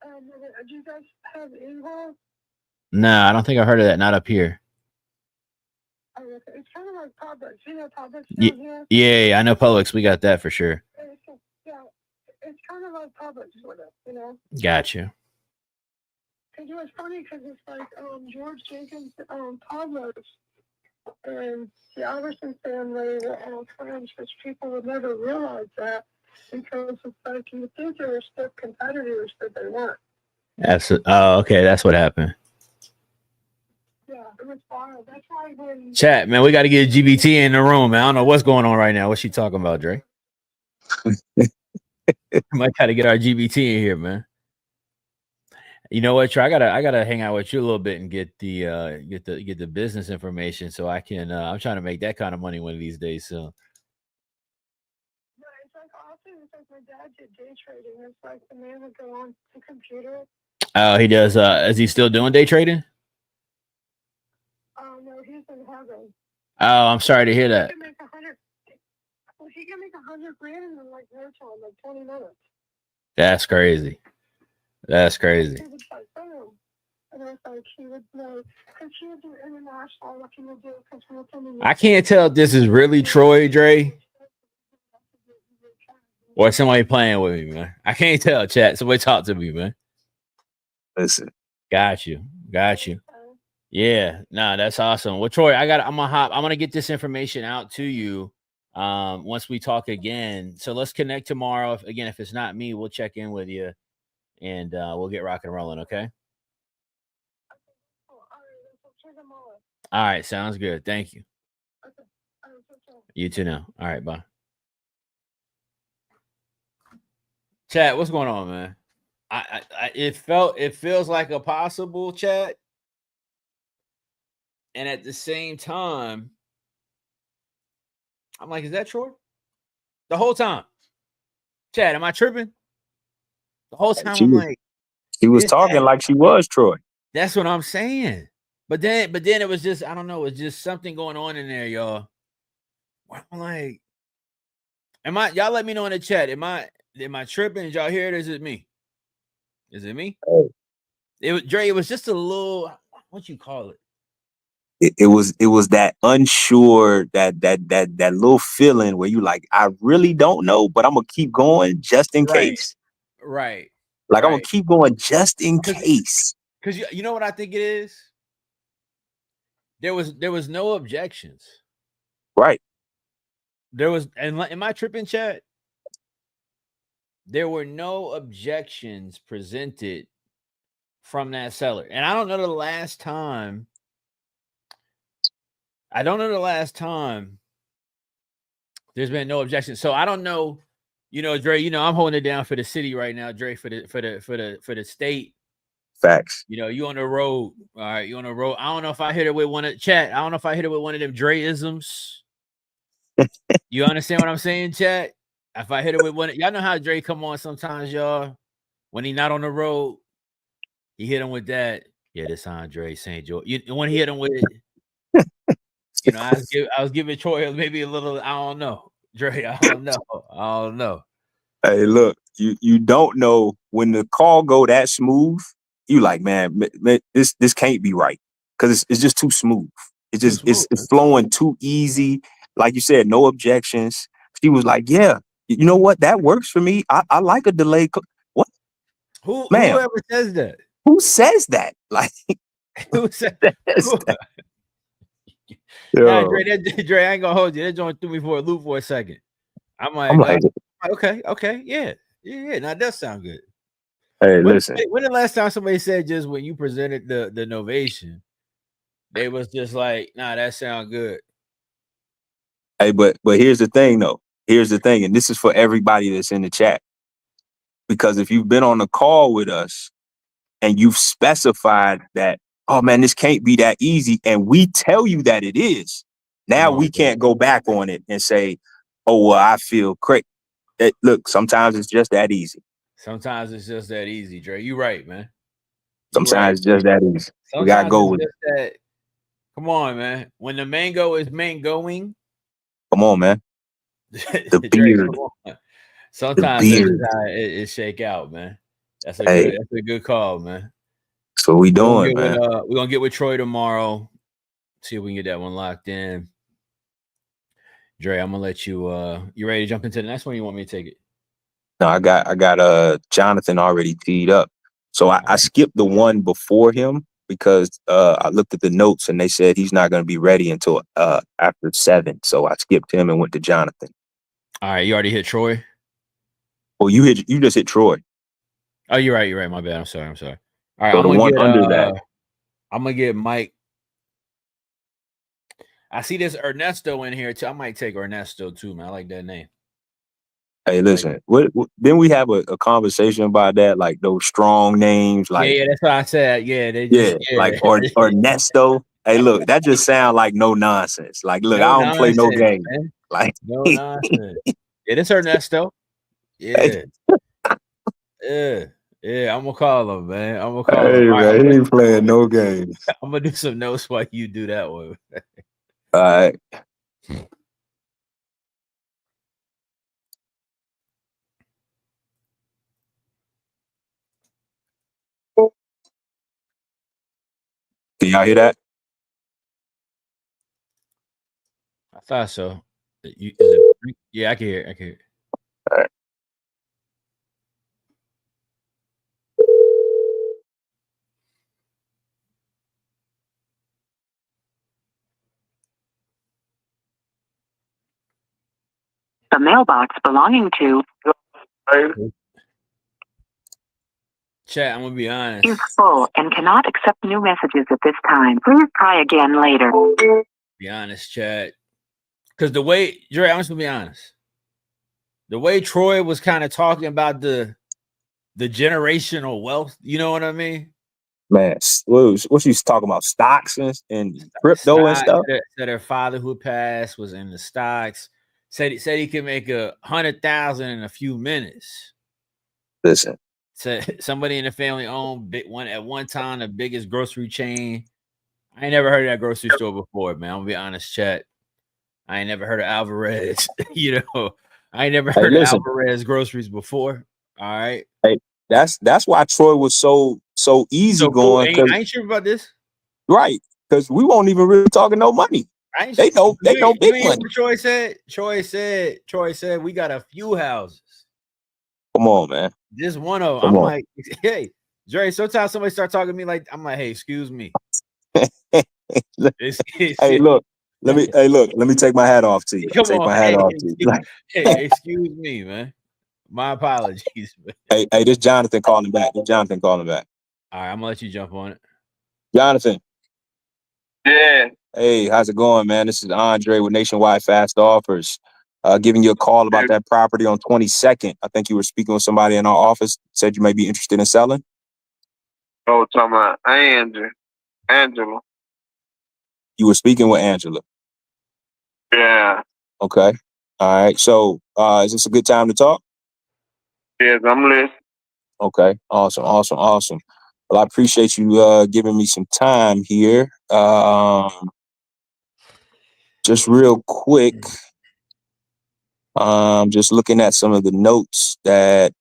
Do you guys have England? No, I don't think I heard of that. Not up here. Publix. You know Publix Yeah, down here? yeah, I know Publix. We got that for sure. Yeah, it's kind of like Publix with it, you know? Gotcha. And it was funny because it's like George Jenkins Publix and the Iverson family were all friends, which people would never realize that because it's like you think they were still competitors, but they weren't. Okay, that's what happened. Yeah, it was wild. That's why when Chat, man, we got to get GBT in the room, man. I don't know what's going on right now. What's she talking about, Dre? Might got to get our GBT in here, man. You know what, Trey? I gotta hang out with you a little bit and get the business information so I can. I'm trying to make that kind of money one of these days soon. yeah, it's like often it's like my dad did day trading. It's like the man would go on the computer. Oh, he does. Is he still doing day trading? Oh no, he's in heaven. Oh, I'm sorry to hear that. He can make 100. Well, he can make 100 grand in like no time, like 20 minutes. That's crazy. That's crazy. He was like, boom. And I was like, he would know, because he would do international, what he would do, because we were coming. I can't tell if this is really Troy, Dre, or somebody playing with me, man. I can't tell, chat. Somebody talk to me, man. Listen. Got you. Yeah, nah, that's awesome. Well, Troy, I'm gonna get this information out to you once we talk again. So let's connect tomorrow. If it's not me, we'll check in with you and we'll get rocking and rolling, okay? All right, sounds good. Thank you. You too now. All right, bye. Chat, what's going on, man? It feels like a possible, chat. And at the same time, I'm like, is that Troy? The whole time. Chad, am I tripping? The whole time I'm like, she was talking like she was Troy. That's what I'm saying. But then it was just, I don't know, it's just something going on in there, y'all. I'm like, y'all let me know in the chat. Am I tripping? Did y'all hear it? Or is it me? Is it me? Oh. Dre, it was just a little, what you call it? It was that unsure, that little feeling where you like, I really don't know, but I'm gonna keep going just in case. Right. Like I'm gonna keep going just in case. Because you know what I think it is? There was no objections. Right. There was, and in my tripping chat, there were no objections presented from that seller. And I don't know the last time. There's been no objection. So I don't know, Dre, I'm holding it down for the city right now, Dre, for the state. Facts. You on the road. All right, you on the road. I don't know if I hit it with one of them Dre-isms. You understand what I'm saying, chat? If I hit it with one, y'all know how Dre come on sometimes, y'all. When he not on the road, he hit him with that. Yeah, this Andre St. George. When he hit him with it, I was giving Troy maybe a little. I don't know, Dre. I don't know. Hey, look, you don't know when the call go that smooth. You like, man, this can't be right because it's just too smooth. It's just it's flowing too easy. Like you said, no objections. She was like, yeah, you know what? That works for me. I like a delay. What? Whoever says that? Who says that? Like, who says that? Nah, Dre, I ain't gonna hold you. That joint threw me for a loop for a second. I'm like okay, yeah. Now that does sound good. Hey, listen. When the last time somebody said just when you presented the novation, they was just like, nah, that sound good. Hey, but here's the thing, though. Here's the thing, and this is for everybody that's in the chat. Because if you've been on a call with us and you've specified that, oh man, this can't be that easy, and we tell you that it is, now we can't go back on it and say, oh, well, I feel great. Look, sometimes it's just that easy. Sometimes it's just that easy, Dre. You right, man. Sometimes it's just that easy. We gotta go with it. Come on, man. When the mango is mangoing. Come on, man. The beard. Sometimes this is how it shake out, man. That's a good call, man. That's what we doing, man. We're gonna get with Troy tomorrow. See if we can get that one locked in. Dre, I'm gonna let you. You ready to jump into the next one? You want me to take it? No, I got Jonathan already teed up. So I skipped the one before him because I looked at the notes and they said he's not going to be ready until after 7. So I skipped him and went to Jonathan. All right, you already hit Troy. Well, you just hit Troy. Oh, you're right. You're right. My bad. I'm sorry. All right, So the one under that. I'm gonna get Mike. I see this Ernesto in here too. I might take Ernesto too, man. I like that name. Hey, listen. What didn't we have a conversation about that? Like those strong names, like yeah, that's what I said. Yeah, they just like or Nesto. Hey, look, that just sounds like no nonsense. Like, look, no I don't play no nonsense, game. man. Like, No nonsense. Yeah, this Ernesto. Yeah. Yeah, I'm gonna call him, man. I'm gonna call him. hey, All right, man, he ain't playing no games. I'm gonna do some notes while you do that one. All right. Can y'all hear that? I thought so. Yeah, I can hear. I can hear. All right. The mailbox belonging to Chat, I'm gonna be honest. is full and cannot accept new messages at this time. Please try again later. Be honest, Chad. Because the way, Dre, I'm just gonna be honest. The way Troy was kind of talking about the generational wealth, you know what I mean? Man, what she's talking about? Stocks and crypto and stuff? Said her father who passed was in the stocks. Said he could make 100,000 in a few minutes. Listen. Said somebody in the family owned at one time the biggest grocery chain. I ain't never heard of that grocery store before, man. I'm gonna be honest, chat. I ain't never heard of Alvarez. You know, I ain't never heard of Alvarez groceries before. All right. Hey, that's why Troy was so easy going. Cool. I ain't sure about this. Right. Because we won't even really talking no money. They know big money. Troy said we got a few houses. Come on, man. Just one of them. Like, hey, Dre, sometimes somebody start talking to me like, I'm like, hey, excuse me. Hey, look. Let me take my hat off to you. Hey, excuse me, man. My apologies. Man. Hey, this Jonathan calling back. All right, I'm gonna let you jump on it. Jonathan. Yeah. Hey, how's it going, man? This is Andre with Nationwide Fast Offers. Giving you a call about that property on 22nd. I think you were speaking with somebody in our office, said you may be interested in selling. Oh, talking about Angela. You were speaking with Angela. Yeah. Okay. All right. So is this a good time to talk? Yes, I'm listening. Okay. Awesome. Well, I appreciate you giving me some time here. Just real quick. Just looking at some of the notes that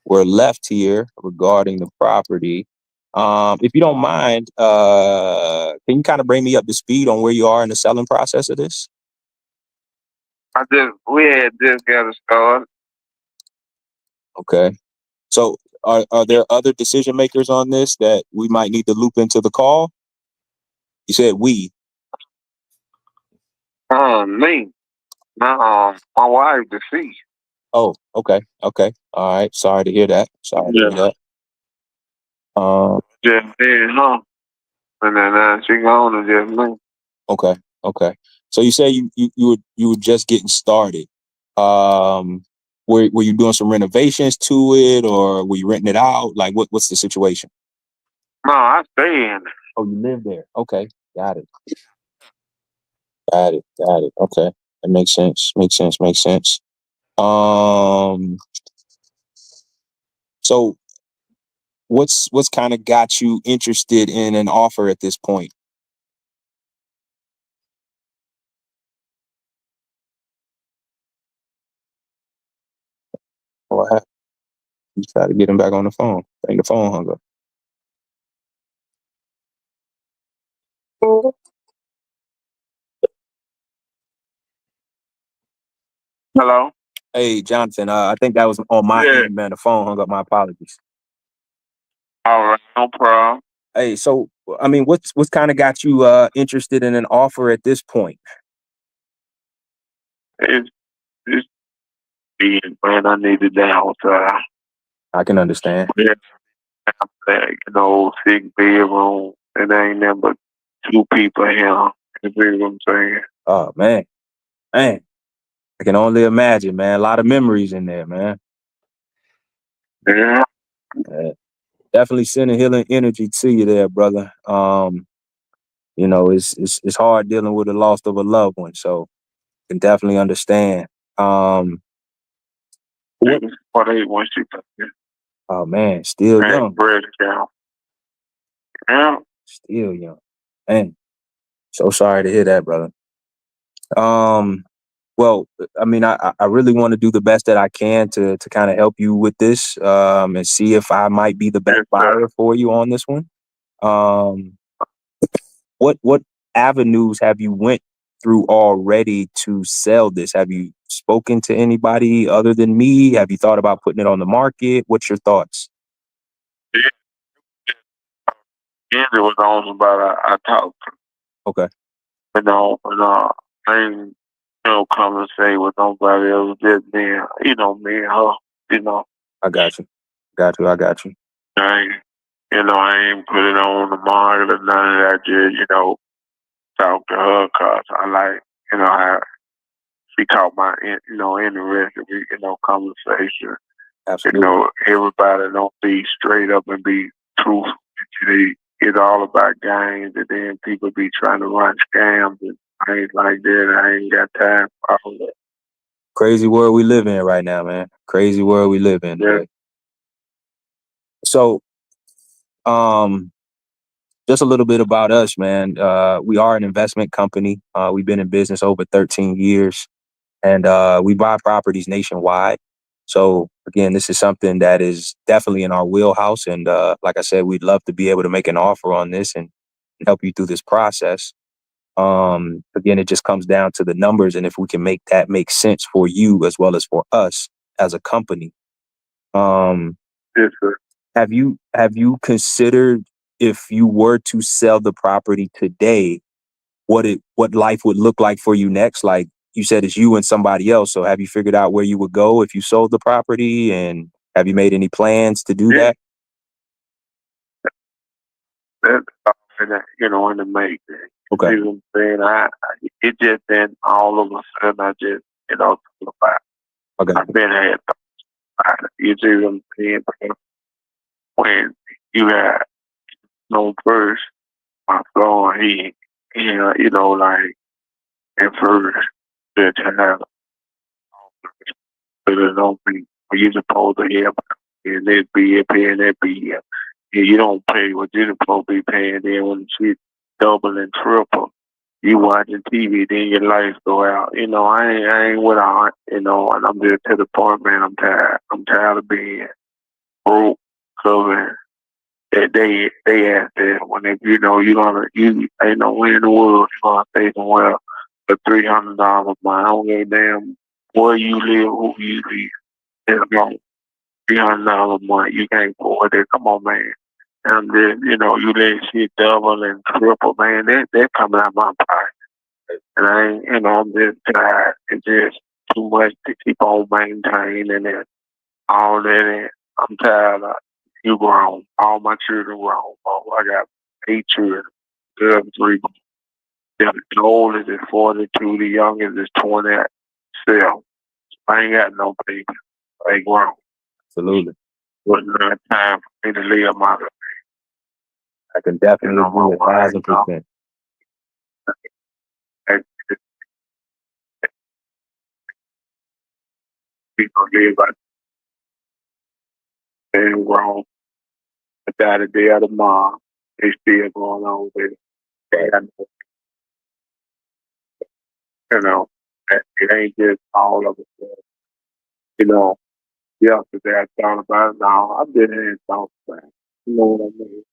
were left here regarding the property. If you don't mind, can you kind of bring me up to speed on where you are in the selling process of this? We had just got it started. Okay. So are there other decision makers on this that we might need to loop into the call? You said we. Me. My wife deceased. Oh, okay. All right. Sorry to hear that. Just did, huh? And then she gone and just me. Okay. So you say you were just getting started. Were you doing some renovations to it, or were you renting it out? Like what's the situation? No, I stay in it. Oh, you live there. Okay, got it. Okay, that makes sense. So what's kind of got you interested in an offer at this point? Oh, you try to get him back on the phone. I think the phone hung up. Hello? Hey, Jonathan, I think that was on my end, man. The phone hung up. My apologies. All right, no problem. Hey, so, I mean, what's kind of got you interested in an offer at this point? It's being, man, I need a downside. I can understand. Yeah, sick bedroom. It ain't nothing but 2 people here. You see what I'm saying? Oh, man. I can only imagine, man. A lot of memories in there, man. Yeah. Definitely sending healing energy to you there, brother. It's hard dealing with the loss of a loved one, so can definitely understand. What age was she? Oh man, still young. Breast down. Yeah. Still young. Man, so sorry to hear that, brother. Well, I mean, I really want to do the best that I can to kind of help you with this, and see if I might be the best buyer for you on this one. What avenues have you went through already to sell this? Have you spoken to anybody other than me? Have you thought about putting it on the market? What's your thoughts? Yeah, it was on about I talked. Okay. And I ain't come and say with nobody else. Just me, me and her. I got you. I got you. I ain't, I ain't put it on the market or none of that. Just talk to her cause I like, how she caught my, interest in, conversation. Absolutely. Everybody don't be straight up and be truthful. It's all about games, and then people be trying to run scams, and I ain't like that. I ain't got time for all that. Crazy world we live in right now, man. Crazy world we live in. Yeah. So, just a little bit about us, man. We are an investment company. We've been in business over 13 years, and we buy properties nationwide. So again, this is something that is definitely in our wheelhouse. And like I said, we'd love to be able to make an offer on this and help you through this process. Again, it just comes down to the numbers, and if we can make that make sense for you as well as for us as a company. Yes, sir. Have you considered, if you were to sell the property today, what life would look like for you next? Like you said, it's you and somebody else. So have you figured out where you would go if you sold the property, and have you made any plans to do that? That's in the making. Okay. You know what I'm saying? It just then all of a sudden I just, thought about it. Okay. I've been had thoughts about it. You see what I'm saying? When you had first, my son, like at first, that you have, but it don't be, you're supposed to have, and it be it paying that be. You don't pay what you're supposed to be paying. Then when shit double and triple, you watching TV, then your lights go out. I ain't with all, and I'm just to the point, man. I'm tired. I'm tired of being broke. So man, they ask that when you ain't no way in the world you gonna stay somewhere for $300 a month. I don't give a damn where you live, who you live. It's no $300 a month. You can't afford it. Come on, man. And then, you let shit double and triple, man. They're coming out my pocket. And I ain't, I'm just tired. It's just too much to keep on maintaining and all that. And I'm tired of you grown. All my children grown. Oh, I got 8 children. 3. The oldest is 42. The youngest is 27. I ain't got no baby. They grown. Absolutely. Wasn't enough time for me to live my life. I can definitely agree 1,000%. People live like and wrong. But that a day of the mom, they still going on with it. And, it ain't just all of it. Yesterday I thought about it. Now I've been here and thought about it. You know what I mean?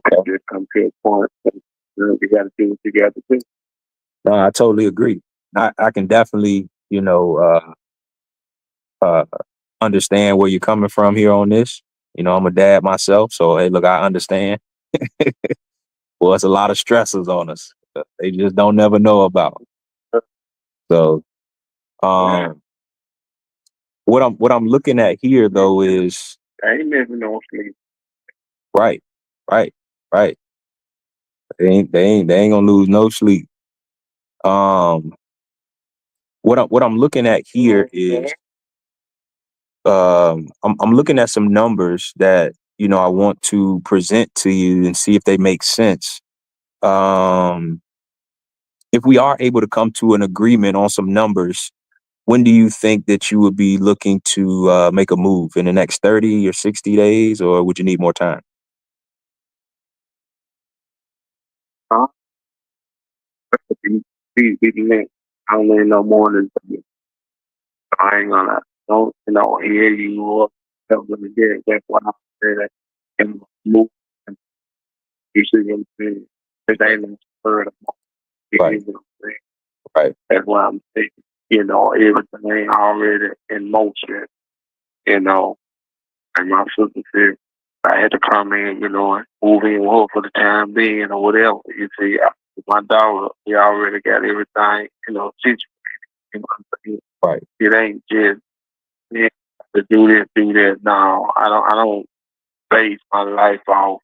Okay. Just come to a point that you got to do what you got to do. No, I totally agree. I can definitely, understand where you're coming from here on this. I'm a dad myself, so hey, look, I understand. Well, it's a lot of stressors on us. They just don't never know about. So, what I'm looking at here though is I ain't missing no sleep. right, right, right. They ain't gonna lose no sleep. Um, what I'm looking at here is I'm looking at some numbers that I want to present to you and see if they make sense. Um, if we are able to come to an agreement on some numbers, when do you think that you would be looking to make a move in the next 30 or 60 days, or would you need more time? Huh? Be next. I don't need no more than I ain't gonna hear you up. That's why I say that and move. You see what I'm saying? It ain't no further. Right. What I'm saying. Right. That's why I'm saying, everything ain't already in motion, and my sister said I had to come in, and move in with her for the time being or whatever. You see, my daughter, he already got everything, situated. You know what I'm saying? Right. It ain't just to do this, do that. No, I don't base my life off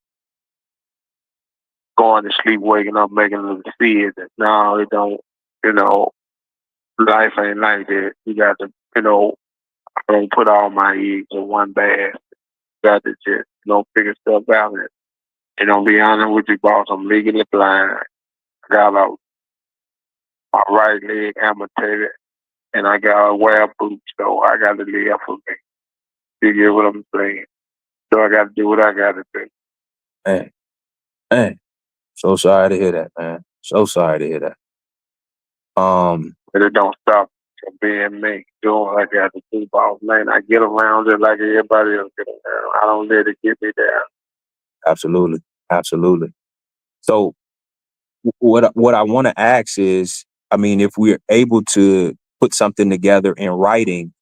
going to sleep, waking up, making a decision. No, it don't. Life ain't like that. You got to, I don't put all my eggs in one basket. You got to just, figure stuff out. And be honest with you, boss, I'm legally blind. I got my right leg amputated, and I got to wear boots, so I got to live for me. You get what I'm saying? So I got to do what I got to do. Man, so sorry to hear that, man. So sorry to hear that. But it don't stop from being me, doing what I got to do, boss. Man, I get around it like everybody else get around. I don't let it get me down. Absolutely, absolutely. So, what I want to ask is, I mean, if we're able to put something together in writing,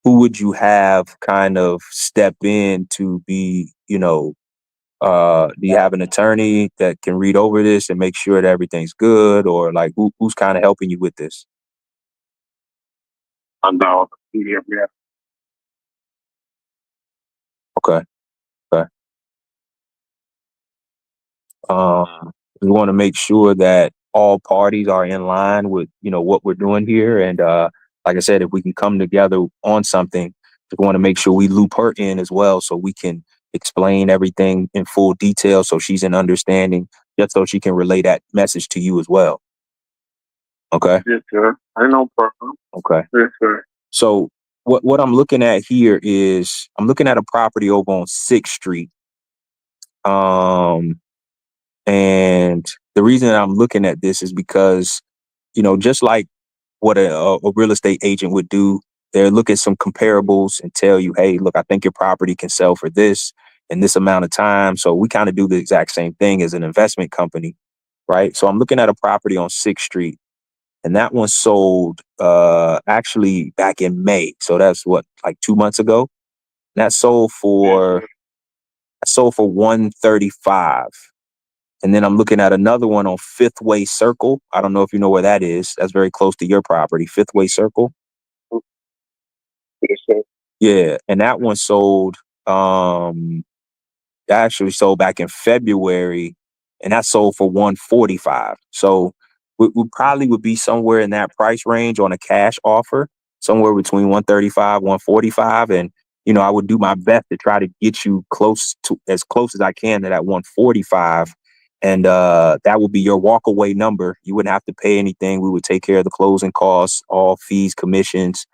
who would you have kind of step in to be, do you have an attorney that can read over this and make sure that everything's good, or like who's kind of helping you with this? I'm down. Yeah. Okay. Okay. We want to make sure that all parties are in line with, what we're doing here. And like I said, if we can come together on something, we want to make sure we loop her in as well, so we can explain everything in full detail, so she's in understanding, just so she can relay that message to you as well. Okay. Yes, sir. I no problem. Okay. Yes, sir. So what I'm looking at here is I'm looking at a property over on 6th Street. And the reason that I'm looking at this is because, just like what a real estate agent would do, they'll look at some comparables and tell you, hey, look, I think your property can sell for this in this amount of time. So we kind of do the exact same thing as an investment company, right? So I'm looking at a property on 6th Street, and that one sold actually back in May. So that's what, like 2 months ago. That sold for 135. And then I'm looking at another one on Fifth Way Circle. I don't know if you know where that is. That's very close to your property, Fifth Way Circle. Yes, sir. Yeah, and that one sold. Actually sold back in February, and that sold for 145. So we probably would be somewhere in that price range on a cash offer, somewhere between 135, 145, and I would do my best to try to get you as close as I can to that 145. And that would be your walk away number. You wouldn't have to pay anything. We would take care of the closing costs, all fees, commissions,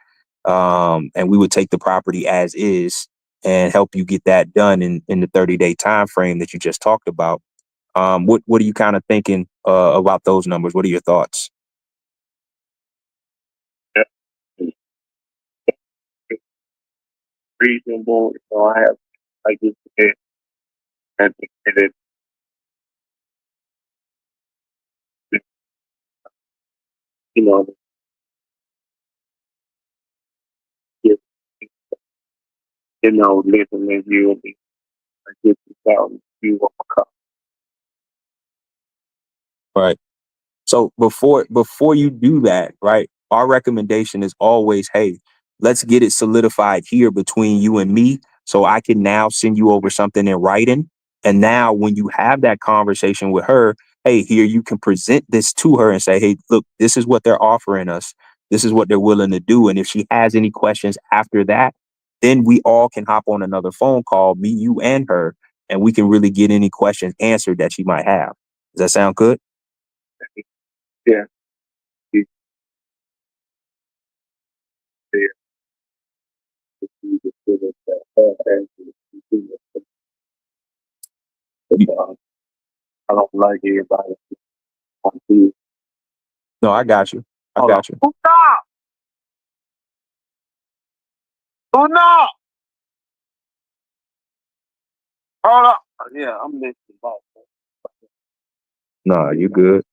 and we would take the property as is and help you get that done in the 30-day time frame that you just talked about. What are you kind of thinking about those numbers? What are your thoughts? Reasonable. I have, I just and it, listening to you and get you out and you want to come. Right. So before you do that, right, our recommendation is always, hey, let's get it solidified here between you and me so I can now send you over something in writing. And now when you have that conversation with her, hey, here you can present this to her and say, hey, look, this is what they're offering us. This is what they're willing to do. And if she has any questions after that, then we all can hop on another phone call, me, you, and her, and we can really get any questions answered that she might have. Does that sound good? Yeah. I don't like everybody. No, I got you. I got you. Stop! Oh no! Hold up. Yeah, I'm listening. No, you good.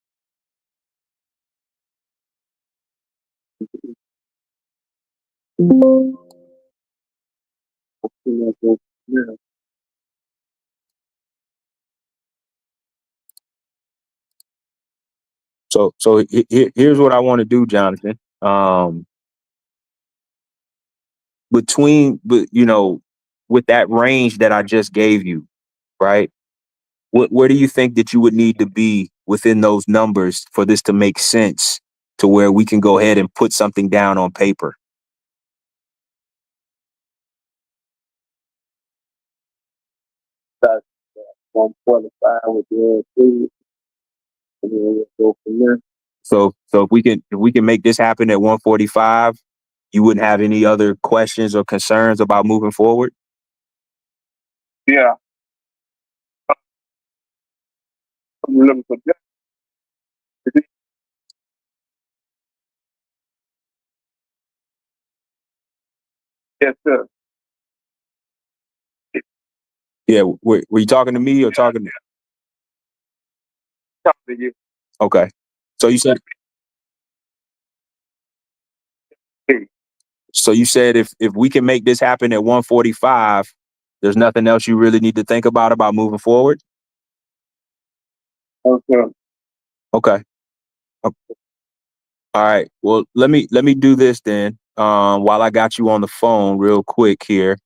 So here's what I want to do, Jonathan. With that range that I just gave you, right? Where do you think that you would need to be within those numbers for this to make sense to where we can go ahead and put something down on paper? That's 145 with the food, and then we'll go from there. So if we can make this happen at 145, you wouldn't have any other questions or concerns about moving forward? Yeah. I'm looking for that. Yes, sir. Yeah, were you talking to me or talking to? Talk to you. Okay. So you said if we can make this happen at 145, there's nothing else you really need to think about moving forward? Okay. Okay. All right. Well, let me do this then. While I got you on the phone real quick here.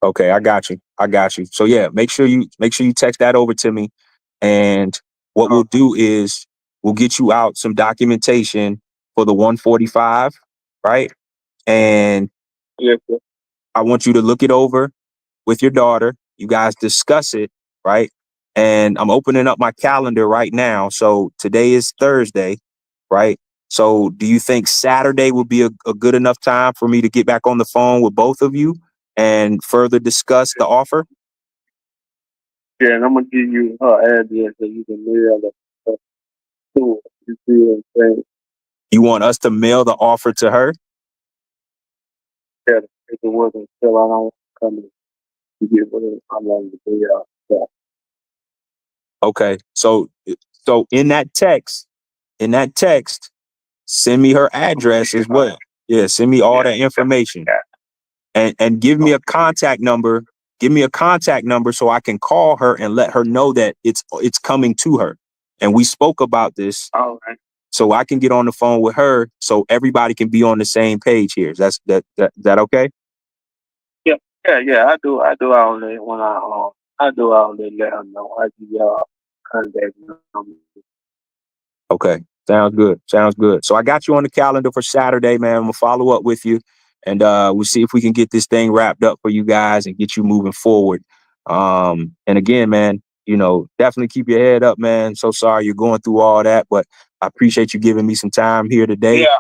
Okay, I got you. So yeah, make sure you text that over to me. And what we'll do is we'll get you out some documentation for the 145, right? And Yes, sir. I want you to look it over with your daughter. You guys discuss it, right? And I'm opening up my calendar right now. So today is Thursday, right? So do you think Saturday would be a good enough time for me to get back on the phone with both of you and further discuss the offer? Yeah, and I'm gonna give you her address so you can mail Cool. You see what I'm saying? You want us to mail the offer to her? Yeah, if it wasn't still, I don't come to get what I'm going to do. Yeah. Okay. So in that text, send me her address as well. Yeah, send me all that information. And give me a contact number. Give me a contact number so I can call her and let her know that it's coming to her. And we spoke about this. All right. So I can get on the phone with her so everybody can be on the same page here. Is that okay? Yeah. I do all that when I do all that. Let her know. I give y'all contact number. Okay. Sounds good. So I got you on the calendar for Saturday, man. I'm gonna follow up with you, and we'll see if we can get this thing wrapped up for you guys and get you moving forward. And again, man, definitely keep your head up, man. So sorry you're going through all that, but I appreciate you giving me some time here today. Yeah.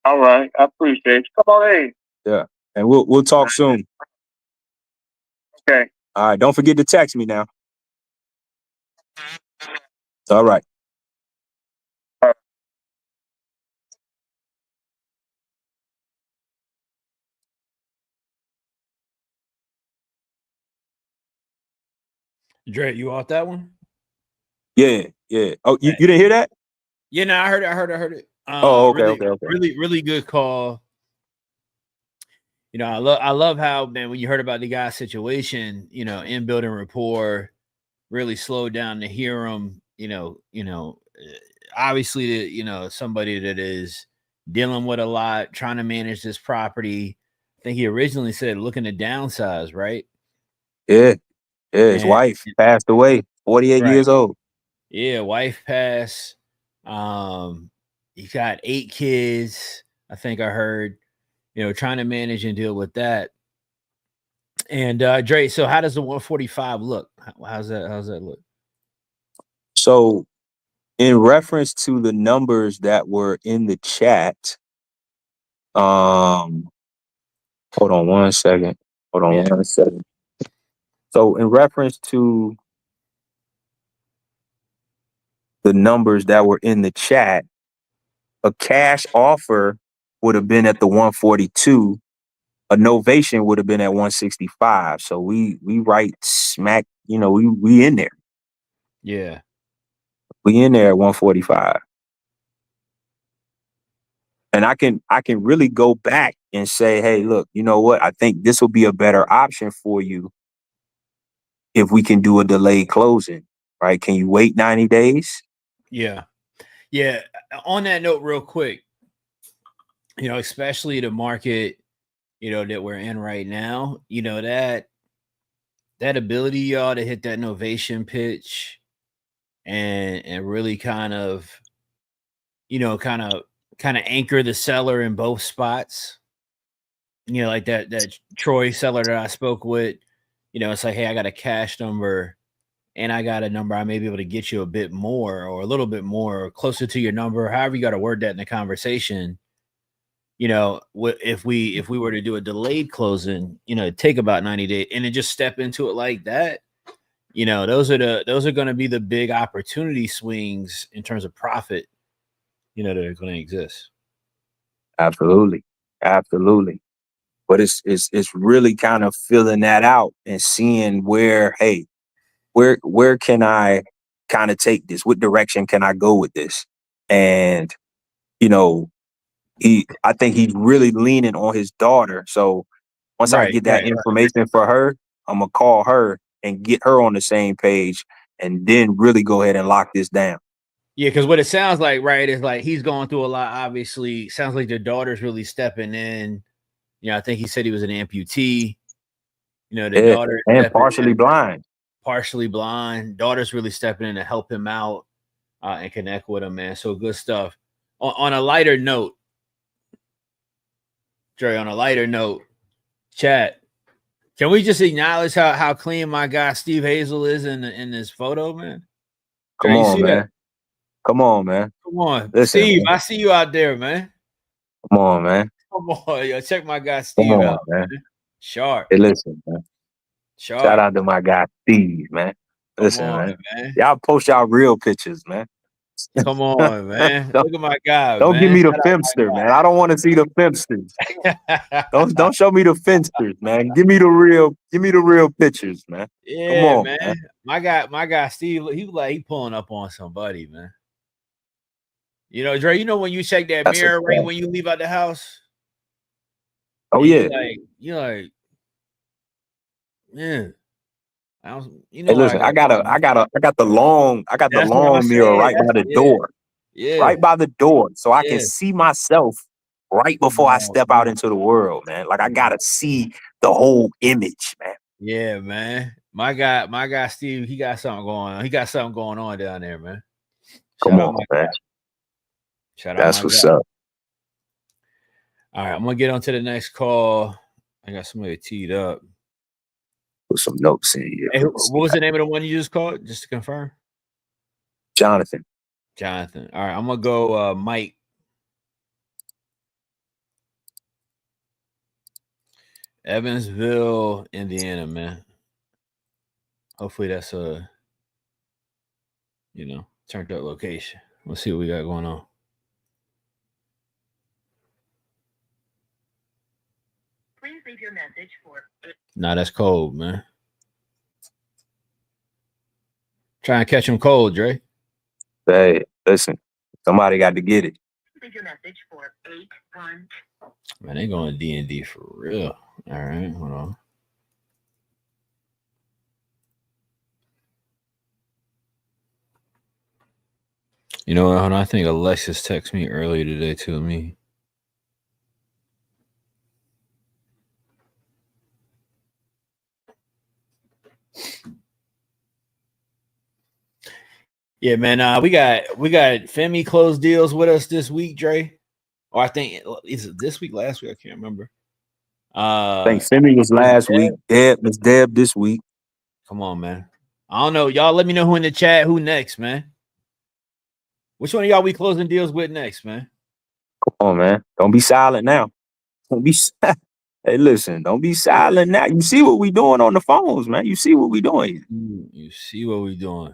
All right. I appreciate you. Come on in. Yeah. And we'll talk soon. Okay. All right. Don't forget to text me now. All right. Dre, you off that one? Yeah. Oh, you didn't hear that? Yeah, no, I heard it. Oh, okay, really, okay. really good call. I love how, man, when you heard about the guy's situation, in building rapport, really slowed down to hear him. Obviously, somebody that is dealing with a lot, trying to manage this property. I think he originally said looking to downsize, right? Yeah. His wife passed away, 48 right. years old. Yeah, wife passed. He got 8 kids. I think I heard. Trying to manage and deal with that. And Dre, so how does the 145 look? How's that look? So, in reference to the numbers that were in the chat, hold on one second. So, in reference to the numbers that were in the chat, a cash offer would have been at the 142. A novation would have been at 165. So we right smack, we in there. Yeah. We in there at 145. And I can really go back and say, hey, look, you know what? I think this will be a better option for you if we can do a delayed closing, right? Can you wait 90 days? Yeah. On that note, real quick, especially the market, that we're in right now, that ability, y'all, to hit that novation pitch and really kind of anchor the seller in both spots. Like that Troy seller that I spoke with, it's like, hey, I got a cash number and I got a number I may be able to get you a bit more or a little bit more or closer to your number, however you got to word that in the conversation. If we were to do a delayed closing, take about 90 days and then just step into it like that, those are going to be the big opportunity swings in terms of profit, that are going to exist. Absolutely. But it's really kind of filling that out and seeing where can I kind of take this? What direction can I go with this? And, I think he's really leaning on his daughter. So once I get that information for her, I'm going to call her and get her on the same page and then really go ahead and lock this down. Yeah, because what it sounds like, right, is like he's going through a lot, obviously. Sounds like the daughter's really stepping in. I think he said he was an amputee. The daughter and partially blind. Partially blind. Daughter's really stepping in to help him out and connect with him, man. So good stuff. On a lighter note, Dre, chat, can we just acknowledge how clean my guy Steve Hazel is in this photo, man? Come on, man. Come on, man. Come on. Listen, Steve, man. I see you out there, man. Come on, man. Come on, yo. Check my guy Steve out, man. Sharp. Hey, listen, man. Sharp. Shout out to my guy Steve, man. Listen, on, man. Y'all post y'all real pictures, man. Come on, man. don't, Look at my guy, don't give man. me the Shout Fempster, man. I don't want to see the Fempsters. out Don't show me the Fempsters, man. Give me the real pictures, man. Come yeah, on, man. My guy Steve, he pulling up on somebody, man. You know, Dre, you know when you check that That's mirror a right fact. when you leave out the house? Oh And yeah. you like, man. You Hey, know what I listen, got going on. I got the That's what I'm long mirror saying. right by the Yeah, door. yeah, Right by the door. So I can yeah. see myself right Come before I on, step out man. into the world, man. Like I gotta see the whole image, man. Yeah, man. My guy Steve, he got something going on. He got something going on down there, man. Come Shout out on, my man. guy. Shout out That's my what's guy. up. All right, I'm gonna get on to the next call. I got somebody teed up. Put some notes in here. Hey, what was the name of the one you just called? Just to confirm. Jonathan. Jonathan. All right, I'm gonna go Mike. Evansville, Indiana, man. Hopefully that's a turned up location. Let's see what we got going on. Please leave your message for. Nah, that's cold, man. Try and catch him cold, Dre. Hey, listen, somebody got to get it. Leave your message for 81. Man, they going D&D for real. All right, hold on. You know what? Hold on. I think Alexis texted me earlier today to me. Yeah, man. We got Femi closed deals with us this week, Dre. Or I think is it this week, last week? I can't remember. I think Femi was last week. Miss Deb this week. Come on, man. I don't know. Y'all let me know who in the chat, who next, man. Which one of y'all we closing deals with next, man? Come on, man. Don't be silent now. Don't be Hey, listen, don't be silent now. You see what we doing on the phones, man. You see what we doing. You see what we doing.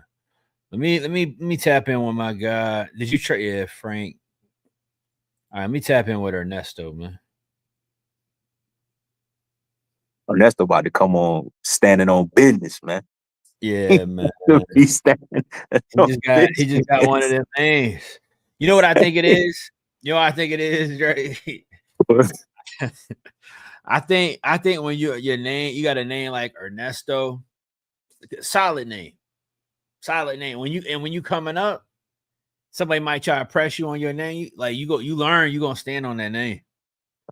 Let me tap in with my guy. Did you try? Yeah, Frank. All right, let me tap in with Ernesto, man. Ernesto about to come on standing on business, man. Yeah, man. He's standing. He just got one of them names. You know what I think it is? You know what I think it is, Dre? I think when your name, you got a name like Ernesto, solid name. When you coming up, somebody might try to press you on your name. Like you learn, you're gonna stand on that name.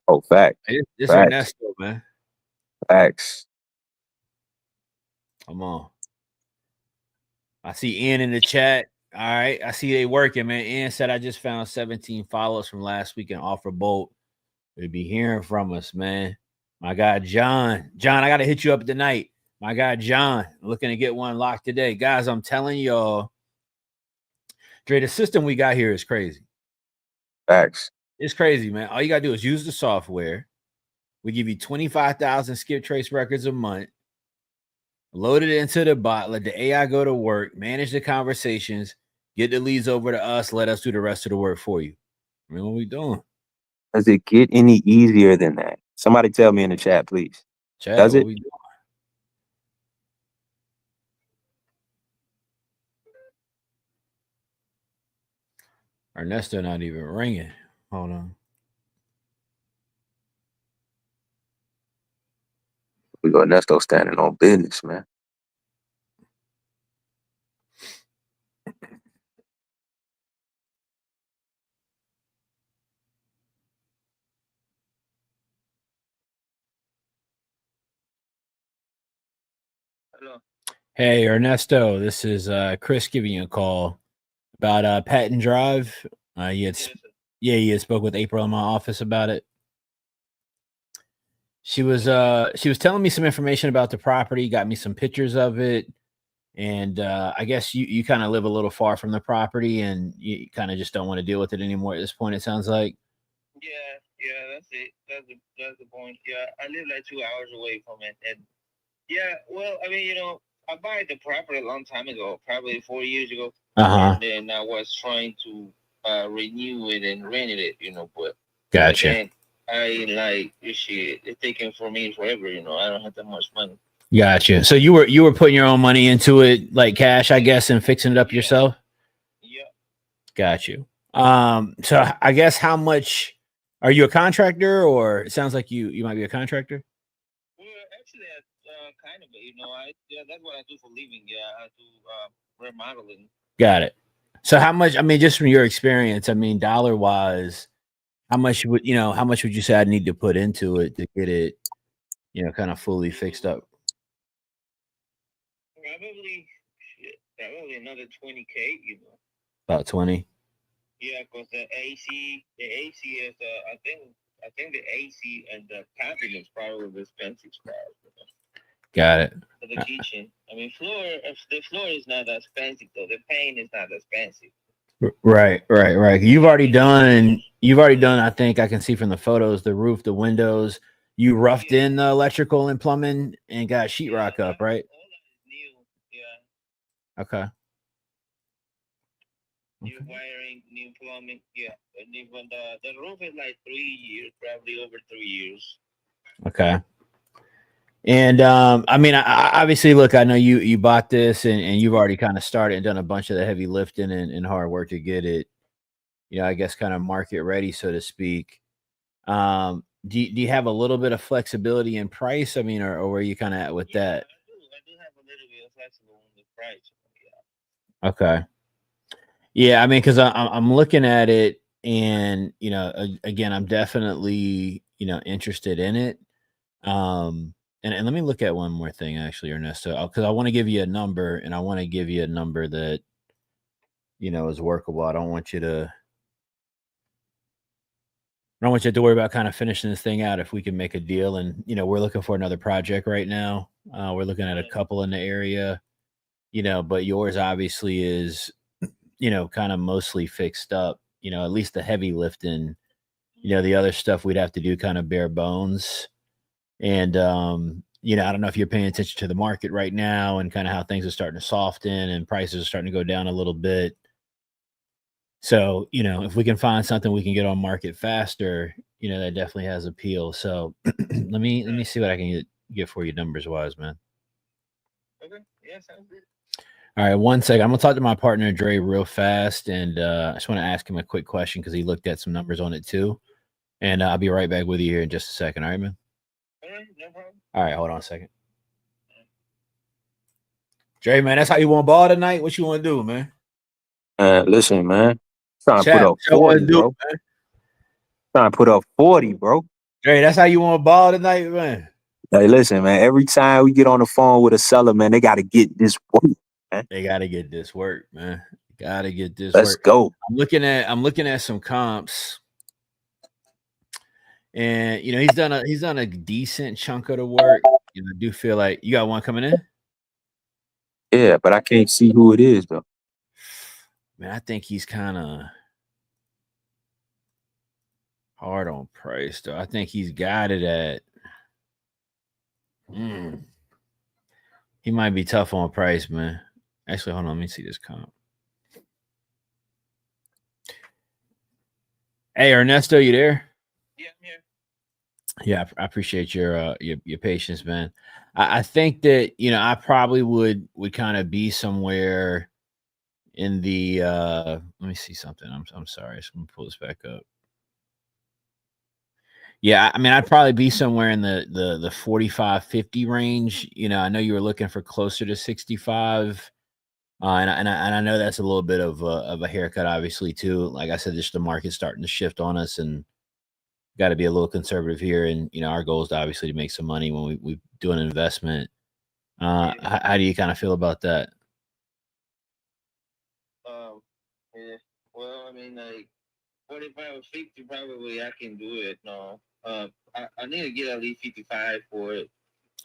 Oh, fact. It's Ernesto, man. Facts. Come on. I see Ian in the chat. All right. I see they working, man. Ian said I just found 17 follows from last week in Offer Bolt. They'll be hearing from us, man. My guy John. John, I gotta hit you up tonight. My guy John, looking to get one locked today. Guys, I'm telling y'all, Dre, the system we got here is crazy. Facts. It's crazy, man. All you gotta do is use the software. We give you 25,000 skip trace records a month. Load it into the bot, let the AI go to work, manage the conversations, get the leads over to us, let us do the rest of the work for you. I mean, what we doing? Does it get any easier than that? Somebody tell me in the chat, please. Chat, Does what it? we doing? Ernesto not even ringing. Hold on. We got Ernesto standing on business, man. Hello. Hey, Ernesto, this is Chris giving you a call about Patton Drive. You had spoke with April in my office about it. She was telling me some information about the property, got me some pictures of it, and I guess you kind of live a little far from the property, and you kind of just don't want to deal with it anymore at this point. It sounds like. Yeah, that's it. That's the point. Yeah, I live like 2 hours away from it, and yeah, well, I mean, I bought the property a long time ago, probably 4 years ago. Uh-huh. And then I was trying to renew it and rent it, but Gotcha. then I like this shit. It's taking for me forever, I don't have that much money. Gotcha. So you were putting your own money into it, like cash, I guess, and fixing it up yourself? Yeah. Got you. So I guess how much are you a contractor, or it sounds like you might be a contractor? Well, actually, kind of, that's what I do for living. Yeah, I do remodeling. Got it. So how much, I mean, just from your experience, I mean, dollar wise, how much would you say I need to put into it to get it, kind of fully fixed up? Probably another 20K, About 20. Yeah, because the AC is I think the AC and the cabinet is probably the expensive part. Got it. For the kitchen, I mean, the floor is not that expensive though. The paint is not expensive. Right. You've already done, I think I can see from the photos, the roof, the windows. You roughed in the electrical and plumbing and got sheetrock up, right? All that is new. Yeah. Okay. New wiring, new plumbing. Yeah. And even the roof is like 3 years, probably over 3 years. Okay. And I mean, I obviously, look, I know you bought this and you've already kind of started and done a bunch of the heavy lifting and hard work to get it, I guess kind of market ready, so to speak. Do you have a little bit of flexibility in price? I mean, or where you kind of at with that? I do have a little bit of flexible on the price. Yeah. Okay. Yeah, I mean, because I'm looking at it, and again, I'm definitely interested in it. And let me look at one more thing, actually, Ernesto, because I want to give you a number, and I want to give you a number that is workable. I don't want you to worry about kind of finishing this thing out if we can make a deal. And we're looking for another project right now. We're looking at a couple in the area, but yours obviously is kind of mostly fixed up. At least the heavy lifting. The other stuff we'd have to do kind of bare bones. And I don't know if you're paying attention to the market right now and kind of how things are starting to soften and prices are starting to go down a little bit. So, if we can find something we can get on market faster, that definitely has appeal. So let me see what I can get for you numbers wise, man. Okay. Yeah, sounds good. All right, 1 second. I'm gonna talk to my partner Dre real fast, and I just want to ask him a quick question because he looked at some numbers on it too. And I'll be right back with you here in just a second. All right, man. All right, no problem. All right, hold on a second. Dre, man, that's how you want ball tonight? What you want to do, man? Listen, man. Trying to put up 40, bro. Man. Trying to put up 40, bro. Dre, that's how you want ball tonight, man? Hey, listen, man. Every time we get on the phone with a seller, man, they got to get this work, man. They got to get this work, man. Got to get this Let's work. go. I'm looking at some comps, and he's done a decent chunk of the work. I do feel like you got one coming in. Yeah, but I can't see who it is though. Man, I think he's kind of hard on price, though. I think he's got it at. He might be tough on price, man. Actually, hold on. Let me see this comp. Hey, Ernesto, you there? Yeah, I'm here. Yeah, I appreciate your patience, man. I think that I probably would kind of be somewhere in the. Let me see something. I'm sorry. I'm gonna pull this back up. Yeah, I mean, I'd probably be somewhere in the 45, 50 range. I know you were looking for closer to 65. And I know that's a little bit of a haircut, obviously, too. Like I said, just the market's starting to shift on us, and got to be a little conservative here. And our goal is obviously to make some money when we do an investment. How do you kind of feel about that? Yeah. Well, I mean, like 45 or 50, probably I can do it. No, I need to get at least 55 for it.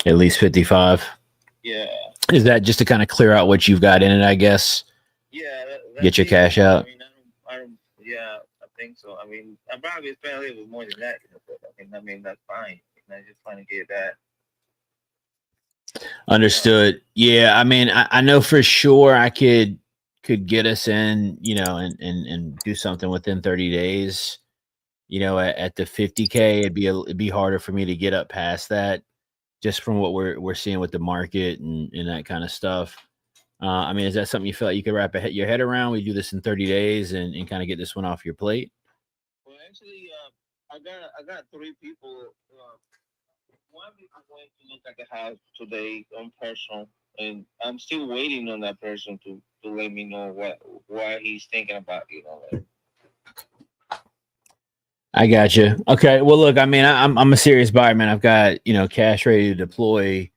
At least 55. Yeah. Is that just to kind of clear out what you've got in it, I guess? Yeah. Get your cash out. I mean, I don't. Yeah, I think so. I mean, I probably spend a little bit more than that. But I mean, that's fine. I'm just trying to get that. Understood. Yeah, I mean, I know for sure I could get us in, and do something within 30 days. At the 50K, it'd be harder for me to get up past that, just from what we're seeing with the market and that kind of stuff. I mean, is that something you feel like you could wrap your head around? We do this in 30 days and kind of get this one off your plate. Well, actually, I got three people. One people went to look at the house today on person, and I'm still waiting on that person to let me know what he's thinking about. I got you. Okay. Well, look, I mean, I'm a serious buyer, man. I've got cash ready to deploy,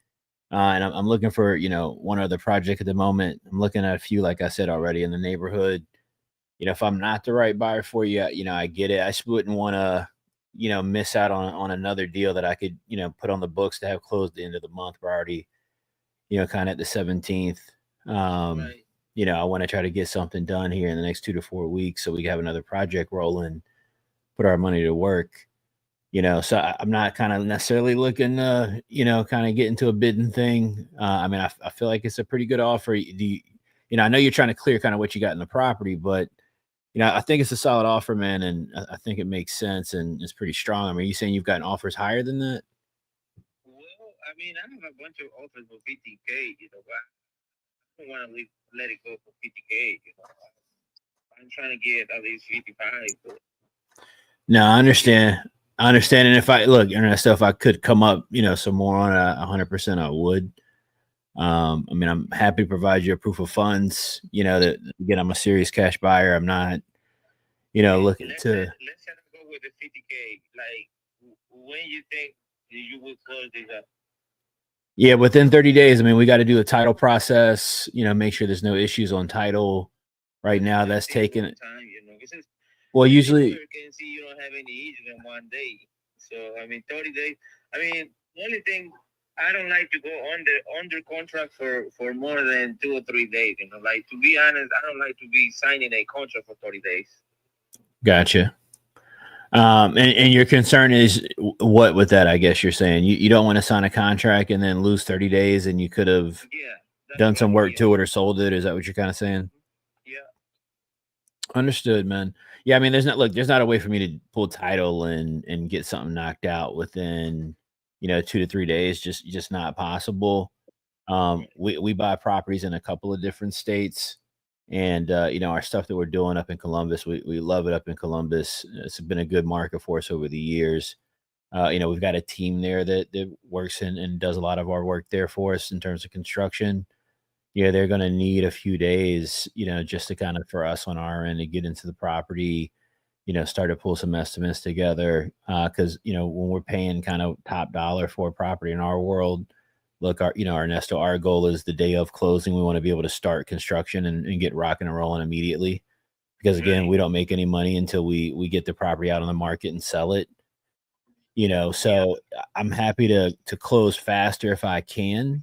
and I'm looking for one other project at the moment. I'm looking at a few, like I said already, in the neighborhood. If I'm not the right buyer for you, I get it. I just wouldn't want to, miss out on another deal that I could, put on the books to have closed the end of the month. We're already, kind of at the 17th. Right. I want to try to get something done here in the next 2 to 4 weeks so we can have another project rolling, put our money to work. So I'm not kind of necessarily looking to, kind of get into a bidding thing. I mean, I feel like it's a pretty good offer. I know you're trying to clear kind of what you got in the property, but I think it's a solid offer, man, and I think it makes sense and it's pretty strong. I mean, are you saying you've gotten offers higher than that? Well, I mean, I have a bunch of offers for 50K, but I don't want to let it go for 50K. I'm trying to get at least 55. But No, I understand. I understand. And if I look, Ernesto, if I could come up, some more on 100%, I would. I mean, I'm happy to provide you a proof of funds. That again, I'm a serious cash buyer. I'm not, looking let's to. try to go with the 50K. Like, when you think you will close this up? Yeah, within 30 days. I mean, we got to do a title process. Make sure there's no issues on title. Right now, that's taking time. Well, usually, you can see you don't have any issues in one day. So I mean, 30 days. I mean, the only thing I don't like to go under contract for more than 2 or 3 days. Like, to be honest, I don't like to be signing a contract for 30 days. Gotcha. And your concern is what with that? I guess you're saying you don't want to sign a contract and then lose 30 days, and you could have done some work to it or sold it. Is that what you're kind of saying? Yeah. Understood, man. Yeah, I mean, there's not a way for me to pull title and get something knocked out within 2 to 3 days. Just not possible. We buy properties in a couple of different states, and our stuff that we're doing up in Columbus, we love it up in Columbus. It's been a good market for us over the years. We've got a team there that works and does a lot of our work there for us in terms of construction. Yeah, they're going to need a few days, just to kind of for us on our end to get into the property, start to pull some estimates together. Because when we're paying kind of top dollar for a property in our world, look, Ernesto, our goal is the day of closing. We want to be able to start construction and get rocking and rolling immediately. Because again, we don't make any money until we get the property out on the market and sell it. So I'm happy to close faster if I can.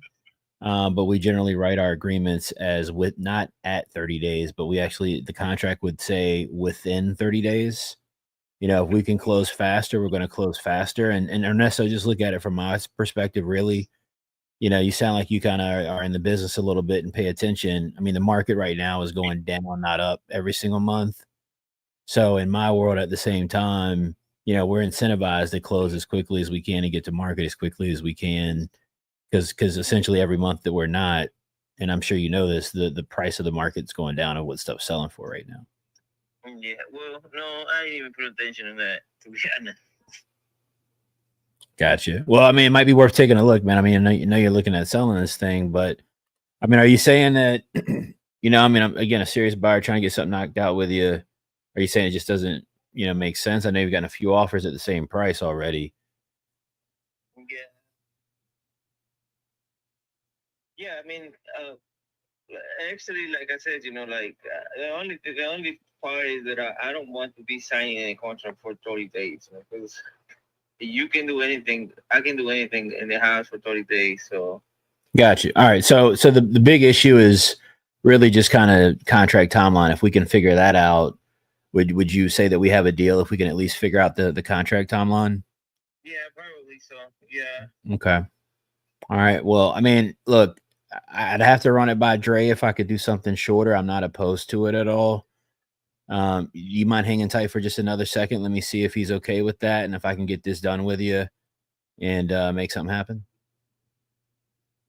But we generally write our agreements as with not at 30 days, but the contract would say within 30 days. If we can close faster, we're going to close faster. And Ernesto, just look at it from my perspective, really. You sound like you kind of are in the business a little bit and pay attention. I mean, the market right now is going down, not up every single month. So in my world at the same time, we're incentivized to close as quickly as we can and get to market as quickly as we can. Because essentially every month that we're not, and I'm sure you know this, the price of the market's going down of what stuff's selling for right now. Yeah, well, no, I didn't even put attention to that, to be honest. Gotcha. Well, I mean, it might be worth taking a look, man. I mean, I know you're looking at selling this thing, but I mean, are you saying that, I mean, I'm again a serious buyer trying to get something knocked out with you? Are you saying it just doesn't, make sense? I know you've gotten a few offers at the same price already. Yeah. Yeah, I mean, actually, like I said, the only part is that I don't want to be signing a contract for 30 days because you can do anything. I can do anything in the house for 30 days. So, gotcha. All right. So the big issue is really just kind of contract timeline. If we can figure that out, would you say that we have a deal if we can at least figure out the contract timeline? Yeah, probably so. Yeah. Okay. All right. Well, I mean, look, I'd have to run it by Dre if I could do something shorter. I'm not opposed to it at all. You mind hanging tight for just another second? Let me see if he's okay with that, and if I can get this done with you and make something happen.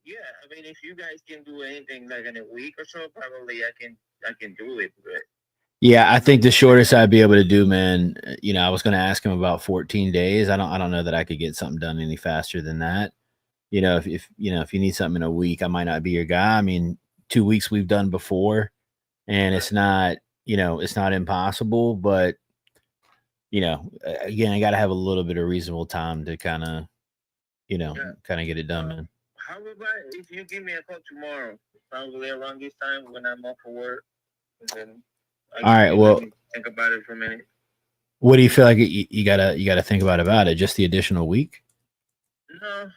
Yeah, I mean, if you guys can do anything like in a week or so, probably I can do it. But yeah, I think the shortest I'd be able to do, man. I was going to ask him about 14 days. I don't know that I could get something done any faster than that. If you need something in a week, I might not be your guy. I mean, 2 weeks we've done before, and it's not impossible, but again, I got to have a little bit of reasonable time to kind of get it done, man. How about if you give me a call tomorrow, probably around this time when I'm off for work, and then all right. Well, think about it for a minute. What do you feel like you gotta think about it? Just the additional week? No,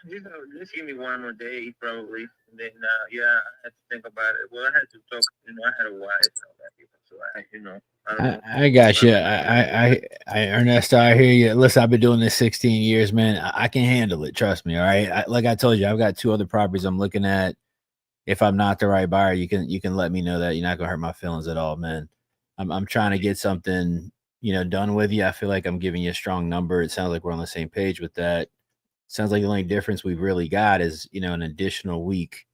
just give me one more day, probably. And then, yeah, I had to think about it. Well, I had to talk. I had a wife, so I don't know. I got you. I Ernesto, I hear you. Listen, I've been doing this 16 years, man. I can handle it. Trust me. All right. Like I told you, I've got 2 other properties I'm looking at. If I'm not the right buyer, you can let me know that. You're not gonna hurt my feelings at all, man. I'm trying to get something, done with you. I feel like I'm giving you a strong number. It sounds like we're on the same page with that. Sounds like the only difference we've really got is, an additional week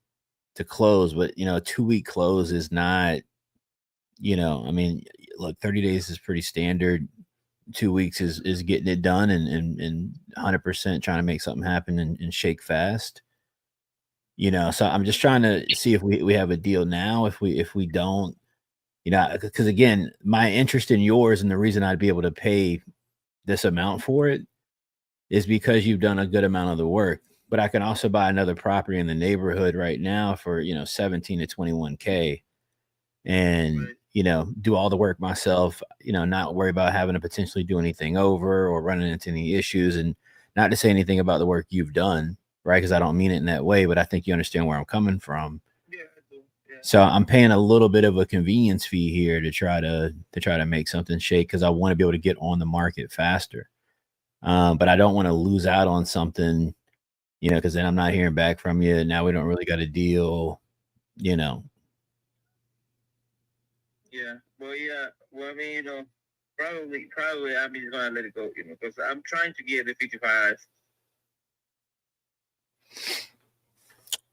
to close. But, a 2-week close is not, I mean, look, 30 days is pretty standard. 2 weeks is getting it done and 100% trying to make something happen and shake fast. So I'm just trying to see if we have a deal now. If we don't, because again, my interest in yours and the reason I'd be able to pay this amount for it is because you've done a good amount of the work. But I can also buy another property in the neighborhood right now for 17 to 21K and do all the work myself, not worry about having to potentially do anything over or running into any issues. And not to say anything about the work you've done, right? Because I don't mean it in that way, but I think you understand where I'm coming from. Yeah, I do. Yeah. So I'm paying a little bit of a convenience fee here to try to make something shake because I want to be able to get on the market faster. But I don't want to lose out on something, because then I'm not hearing back from you. Now we don't really got a deal, Yeah. Well, yeah. Well, I mean, probably I'm just gonna let it go, because I'm trying to get the 55.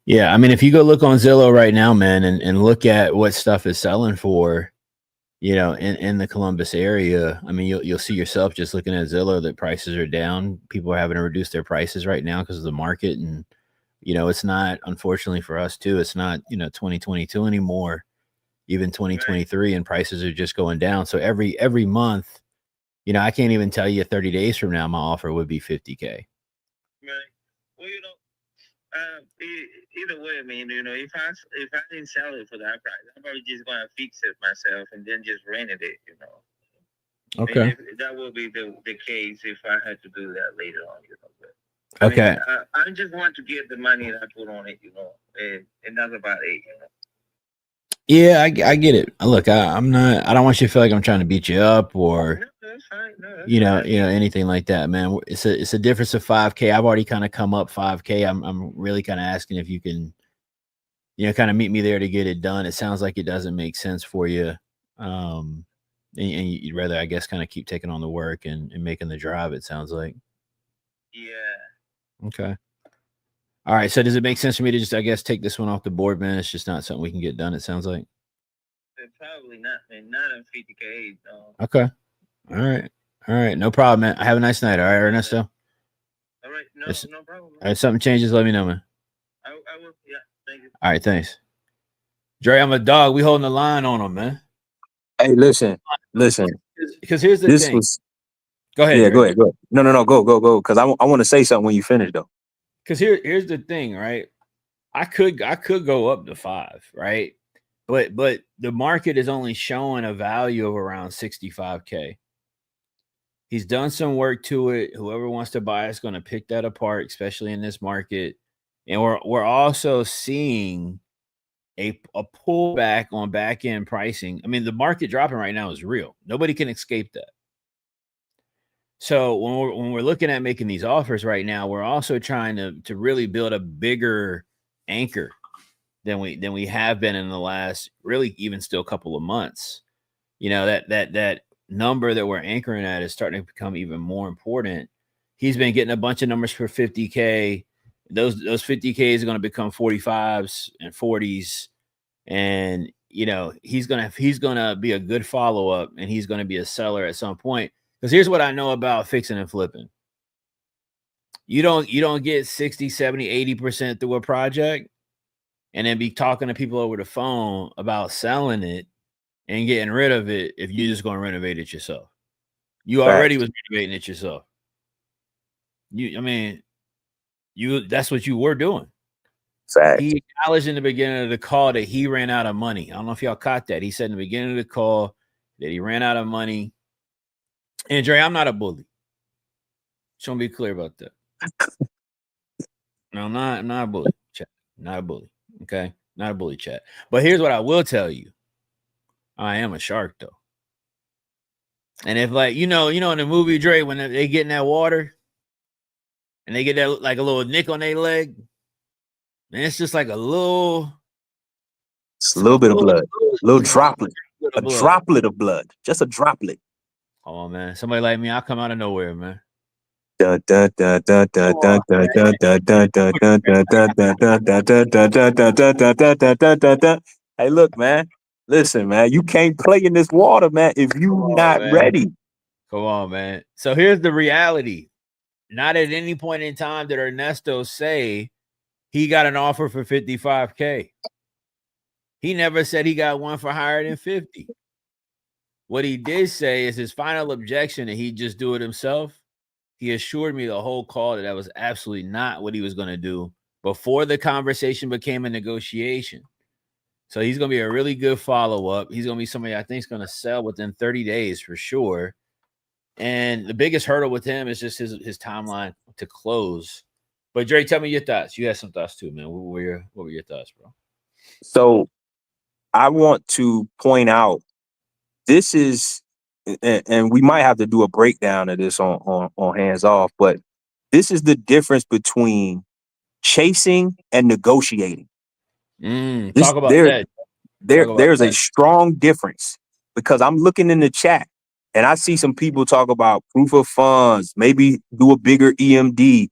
Yeah, I mean, if you go look on Zillow right now, man, and look at what stuff is selling for, in the Columbus area, I mean, you'll see yourself just looking at Zillow that prices are down. People are having to reduce their prices right now because of the market, and it's not, unfortunately for us too. It's not 2022 anymore, even 2023, and prices are just going down. So every month, I can't even tell you 30 days from now my offer would be 50K. Right. Well, either way, I mean, if I didn't sell it for that price, I'm probably just gonna fix it myself and then just rented it, Okay. And that will be the case if I had to do that later on, But okay. I just want to get the money that I put on it, and that's about it, Yeah, I get it. Look, I don't want you to feel like I'm trying to beat you up or No, that's fine. No, that's fine. anything like that, man. It's a difference of 5K. I've already kind of come up 5K. I'm really kind of asking if you can, kind of meet me there to get it done. It sounds like it doesn't make sense for you. And you'd rather, I guess, kind of keep taking on the work and making the drive, it sounds like. Yeah. Okay. All right. So does it make sense for me to just, I guess, take this one off the board, man? It's just not something we can get done, it sounds like. Probably not, man. Not on 50K. No. Okay. All right. No problem, man. Have a nice night. All right, Ernesto. All right. No problem. Man. All right. Something changes, let me know, man. I will. Yeah. Thank you. All right. Thanks. Dre, I'm a dog. We holding the line on him, man. Hey, listen. Because here's the thing. Go ahead. Yeah, Dre. go ahead. No, go. Because I want to say something when you finish, though. Because here's the thing, right? I could go up to 5, right? But the market is only showing a value of around 65K. He's done some work to it. Whoever wants to buy is going to pick that apart, especially in this market. And we're also seeing a pullback on back end pricing. I mean, the market dropping right now is real. Nobody can escape that. So when we're looking at making these offers right now, we're also trying to really build a bigger anchor than we have been in the last really even still couple of months. You know, that number that we're anchoring at is starting to become even more important. He's been getting a bunch of numbers for 50K. Those 50Ks are going to become 45s and 40s. And you know, he's gonna be a good follow-up, and he's gonna be a seller at some point. Because here's what I know about fixing and flipping. You don't get 60, 70, 80% through a project and then be talking to people over the phone about selling it and getting rid of it if you're just going to renovate it yourself. You already was renovating it yourself. That's what you were doing. Fact. He acknowledged in the beginning of the call that he ran out of money. I don't know if y'all caught that. He said in the beginning of the call that he ran out of money. And Dre, I'm not a bully. Just want to be clear about that. No, I'm not a bully, chat. Not a bully. Okay. Not a bully, chat. But here's what I will tell you. I am a shark, though. And if like, in the movie Dre, when they get in that water and they get that like a little nick on their leg, and it's just like a little bit of blood. A little droplet. A droplet of blood. Just a droplet. Come on, man. Somebody like me, I'll come out of nowhere, man. Hey, look, man. Listen, man. You can't play in this water, man, if you not ready. Come on, man. So here's the reality. Not at any point in time did Ernesto say he got an offer for 55K. He never said he got one for higher than 50. What he did say is his final objection that he'd just do it himself. He assured me the whole call that was absolutely not what he was going to do before the conversation became a negotiation. So he's going to be a really good follow-up. He's going to be somebody I think is going to sell within 30 days for sure. And the biggest hurdle with him is just his timeline to close. But Dre, tell me your thoughts. You had some thoughts too, man. What were your thoughts, bro? So I want to point out this is, and we might have to do a breakdown of this on Hands Off, but this is the difference between chasing and negotiating. Talk about that. There's a strong difference, because I'm looking in the chat and I see some people talk about proof of funds, maybe do a bigger EMD.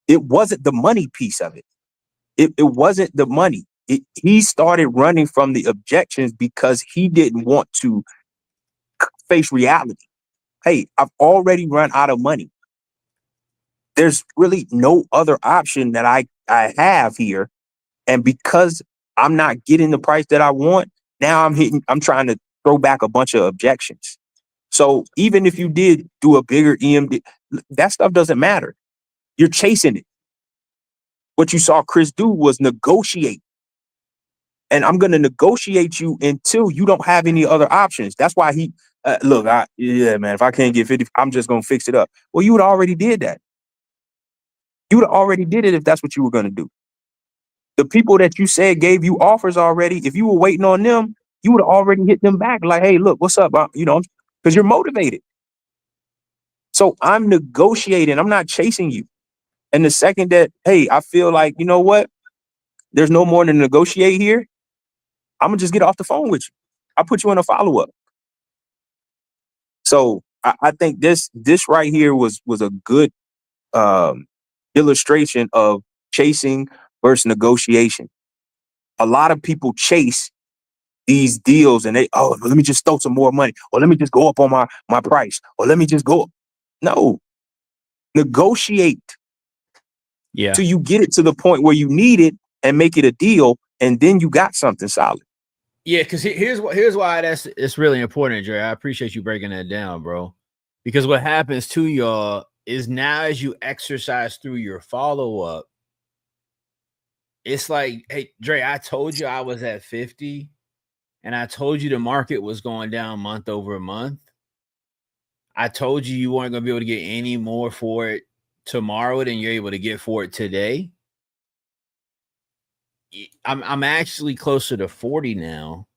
It wasn't the money piece of it. It wasn't the money. He started running from the objections because he didn't want to face reality. Hey, I've already run out of money. There's really no other option that I have here. And because I'm not getting the price that I want, now I'm trying to throw back a bunch of objections. So even if you did do a bigger EMD, that stuff doesn't matter. You're chasing it. What you saw Chris do was negotiate. And I'm going to negotiate you until you don't have any other options. That's why he, man, if I can't get 50, I'm just going to fix it up. Well, you would already did that. You would already did it if that's what you were going to do. The people that you said gave you offers already, if you were waiting on them, you would have already hit them back like, hey, look, what's up? Because you're motivated. So I'm negotiating. I'm not chasing you. And the second that, hey, I feel like, you know what? There's no more to negotiate here. I'm going to just get off the phone with you. I'll put you in a follow-up. So I think this right here was a good illustration of chasing versus negotiation. A lot of people chase these deals and let me just throw some more money, or let me just go up on my price, or let me just go. No, negotiate. Yeah. Till you get it to the point where you need it and make it a deal, and then you got something solid. Yeah, because here's why it's really important, Dre. I appreciate you breaking that down, bro. Because what happens to y'all is now as you exercise through your follow-up, it's like, hey, Dre, I told you I was at 50, and I told you the market was going down month over month. I told you weren't going to be able to get any more for it tomorrow than you're able to get for it today. I'm actually closer to 40 now,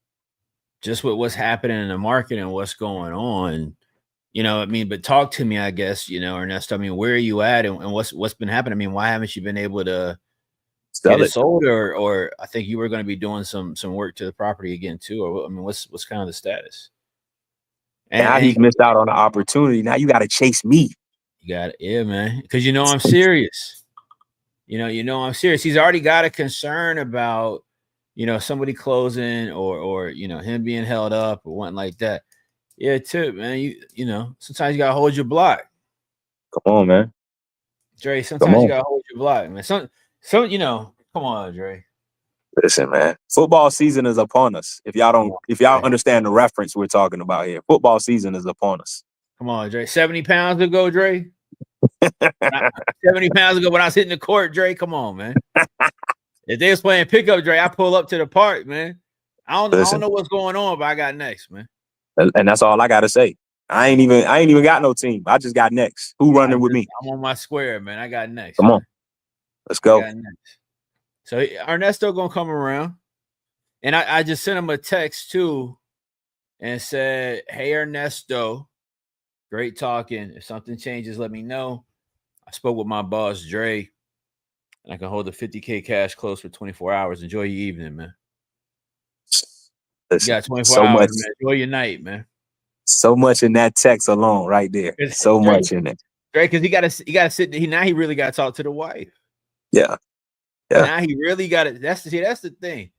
just with what's happening in the market and what's going on. You know, I mean, but talk to me, I guess, you know, Ernesto. I mean, where are you at and what's been happening? I mean, why haven't you been able to get it sold? Or I think you were going to be doing some work to the property again too. Or I mean, what's kind of the status? And he's missed out on the opportunity. Now you got to chase me. You got it, yeah, man. Because you know I'm serious. You know I'm serious. He's already got a concern about, you know, somebody closing or you know him being held up or something like that. Yeah, too, man. You know, sometimes you gotta hold your block. Come on, man. Dre, sometimes you gotta hold your block, man. Some you know, come on, Dre. Listen, man. Football season is upon us. If y'all understand the reference we're talking about here, football season is upon us. Come on, Dre. 70 pounds ago, Dre. 70 pounds ago when I was hitting the court, Dre. Come on, man. If they was playing pickup, Dre, I pull up to the park, man. I don't know what's going on, but I got next, man. And that's all I gotta say. I ain't even got no team. I just got next. Who running with me? I'm on my square, man. I got next. Come on. Let's go. So Ernesto gonna come around. And I just sent him a text too and said, "Hey Ernesto, great talking. If something changes, let me know. I spoke with my boss, Dre, and I can hold the 50K cash close for 24 hours. Enjoy your evening, man." Listen, you got 24 hours, man. Enjoy your night, man. So much in that text alone, right there. So Dre, much in it. Dre, because he gotta sit. Now he really gotta talk to the wife. Yeah. Now he really got it. That's the thing.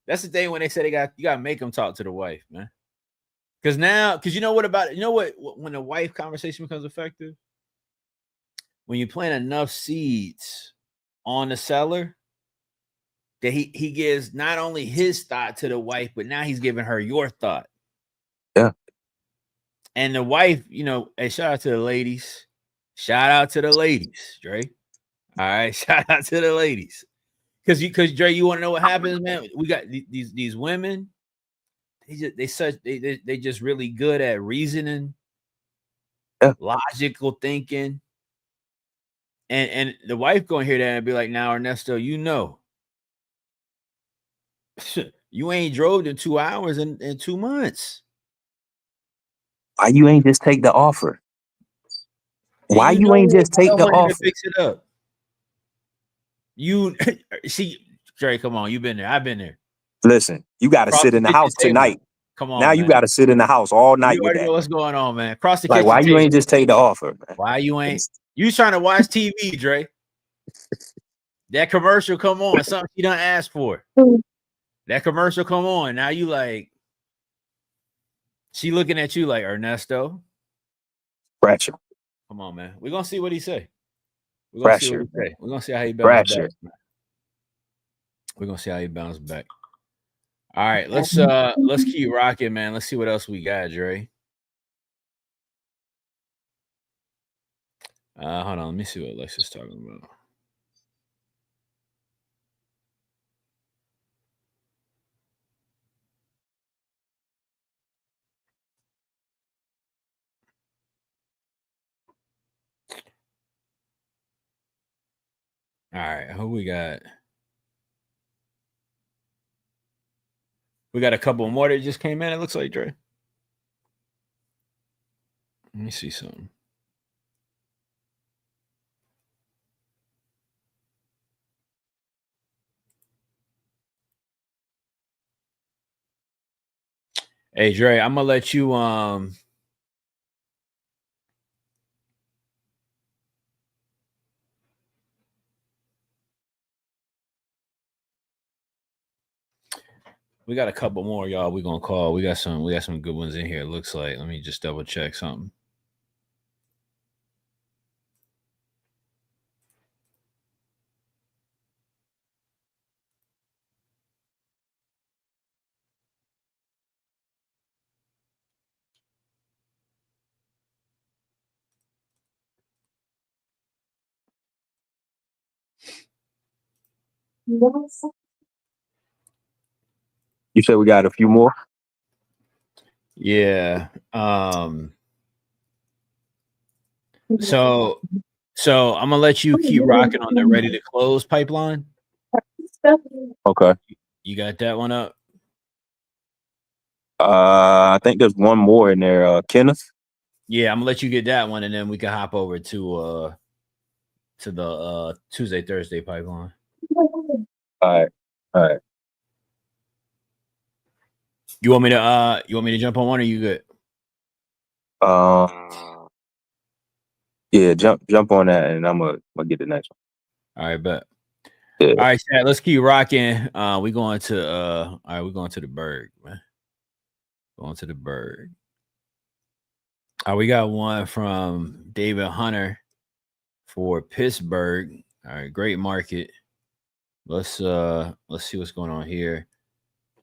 That's the thing when they say you gotta make them talk to the wife, man. Because you know what about it? You know what? When the wife conversation becomes effective, when you plant enough seeds on the seller that he gives not only his thought to the wife, but now he's giving her your thought. Yeah. And the wife, you know, hey, shout out to the ladies. Shout out to the ladies, Dre. All right, shout out to the ladies. Because Dre, you want to know what happens, man? We got these women. They just really good at reasoning, logical thinking, and the wife gonna hear that and be like, "Now Ernesto, you know, you ain't drove in 2 hours in 2 months. Why you ain't just take the offer? Why you ain't just take the offer? Fix it up. You see, Dre, come on, you've been there. I've been there. Listen, you got to sit in the house tonight. Come on, now man. You got to sit in the house all night. You already know what's going on, man. Across the kitchen. Why you ain't just take the offer, man? Why you ain't? You trying to watch TV, Dre? That commercial come on, something you done asked for. That commercial come on. Now you like, she looking at you like, Ernesto. Pressure. Come on, man. We're gonna see what he say. We're gonna see what he say. We're gonna see how he bounces back. We're gonna see how he bounces back. All right, let's keep rocking, man. Let's see what else we got, Dre. Hold on, let me see what Lex is talking about. All right, who we got? We got a couple more that just came in. It looks like, Dre. Let me see something. Hey, Dre, I'm gonna let you we got a couple more, y'all. We're gonna call. We got some good ones in here. It looks like. Let me just double check something. You said we got a few more? Yeah. So I'm gonna let you keep rocking on the ready to close pipeline. Okay. You got that one up? I think there's one more in there. Kenneth. Yeah, I'm gonna let you get that one, and then we can hop over to the Tuesday Thursday pipeline. All right. You want me to jump on one, or you good? Yeah, jump on that, and I'm gonna get the next one. All right, bet. Yeah. All right, chat, let's keep rocking. We're going to we're going to the Berg, man. Going to the Berg. We got one from David Hunter for Pittsburgh. All right, great market. Let's see what's going on here.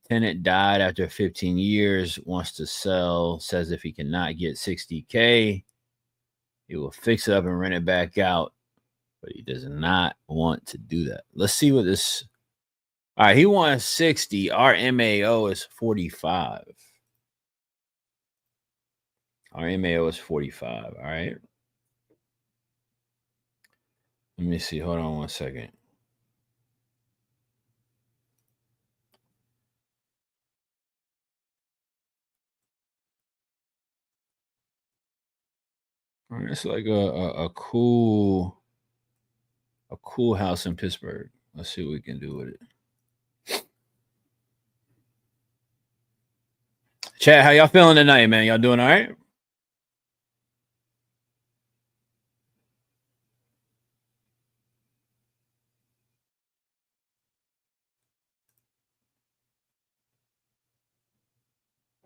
Tenant died after 15 years, wants to sell, says if he cannot get $60K, he will fix it up and rent it back out, but he does not want to do that. Let's see what this. All right, he wants 60. Our MAO is 45. Our MAO is 45. All right. Let me see. Hold on one second. All right, it's like a cool house in Pittsburgh. Let's see what we can do with it. Chat, how y'all feeling tonight, man? Y'all doing all right?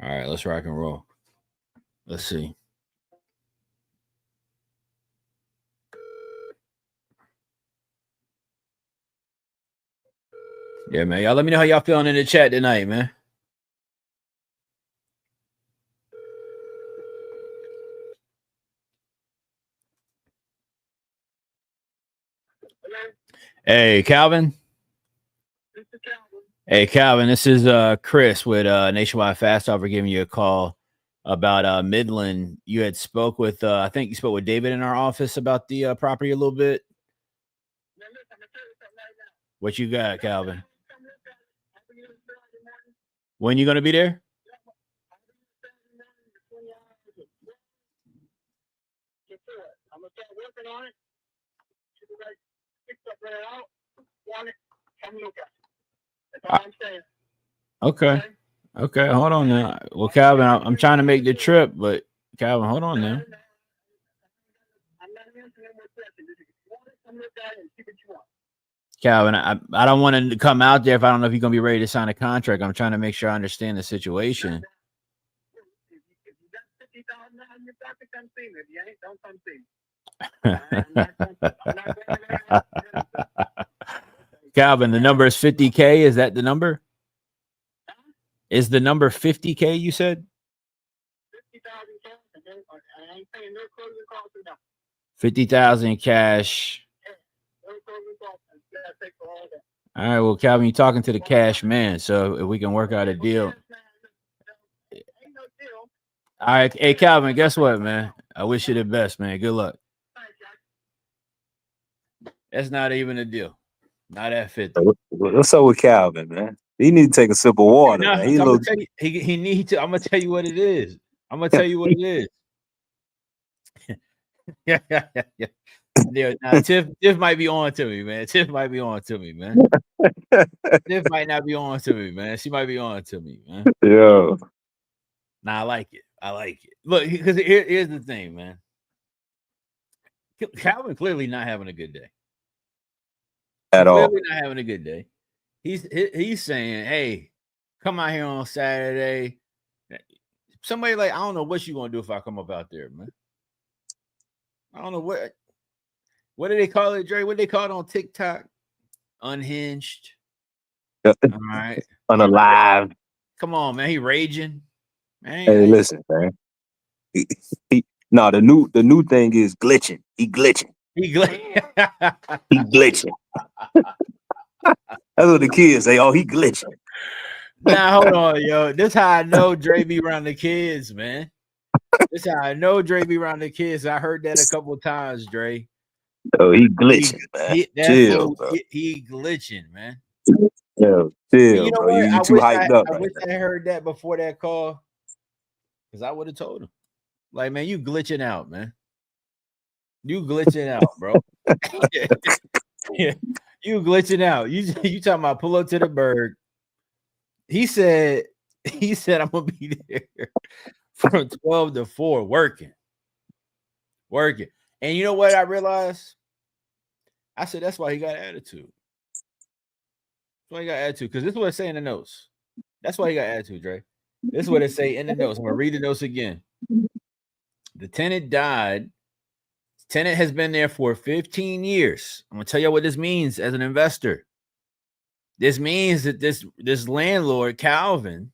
All right, let's rock and roll. Let's see. Yeah, man. Y'all let me know how y'all feeling in the chat tonight, man. Hey, Calvin. Hey, Calvin. This is Chris with Nationwide Fast Offer giving you a call about Midland. You had spoke with I think you spoke with David in our office about the property a little bit. What you got, Calvin? When you gonna be there? I'm gonna start working on it. That's all I'm saying. Okay. Hold on now. Well, Calvin, I'm trying to make the trip, but Calvin, hold on now. Calvin, I don't want to come out there if I don't know if you're gonna be ready to sign a contract. I'm trying to make sure I understand the situation. Calvin, the number is 50K. Is that the number? Is the number 50K? You said 50,000 cash. All right. Well, Calvin, you're talking to the cash man, so if we can work out a deal. All right. Hey, Calvin, guess what, man? I wish you the best, man. Good luck. That's not even a deal. Not at 50. What's up with Calvin, man? He need to take a sip of water, No, man. He needs to. I'm gonna tell you what it is. Yeah. Now, Tiff might be on to me, man. Tiff might not be on to me, man. She might be on to me, man. Yeah. Nah, I like it. Look, because here's the thing, man. Calvin clearly not having a good day. At all. Clearly not having a good day. He's saying, hey, come out here on Saturday. Somebody like, I don't know what you gonna do if I come up out there, man. I don't know what do they call it, Dre? What do they call it on TikTok? Unhinged. All right. Unalive. Come on, man. He raging. Man, Hey, listen, man. The new thing is glitching. He glitching. He glitching. That's what the kids say. Oh, he glitching. Now, hold on, yo. This how I know Dre be around the kids, man. This how I know Dre be around the kids. I heard that a couple of times, Dre. Oh, he glitching, man. Chill, bro. He glitching, man. Yo, chill, You know bro. what? You too hyped up. I wish I heard that before that call, because I would have told him. Like, man, you glitching out, man. You glitching out, bro. Yeah, you glitching out. You talking about pull up to the Berg. He said I'm gonna be there from 12 to 4 working. And you know what I realized? I said that's why he got attitude. That's why he got attitude. Because this is what it say in the notes. That's why he got attitude, Dre. This is what it say in the notes. I'm gonna read the notes again. The tenant died. Tenant has been there for 15 years. I'm gonna tell you what this means as an investor. This means that this landlord, Calvin,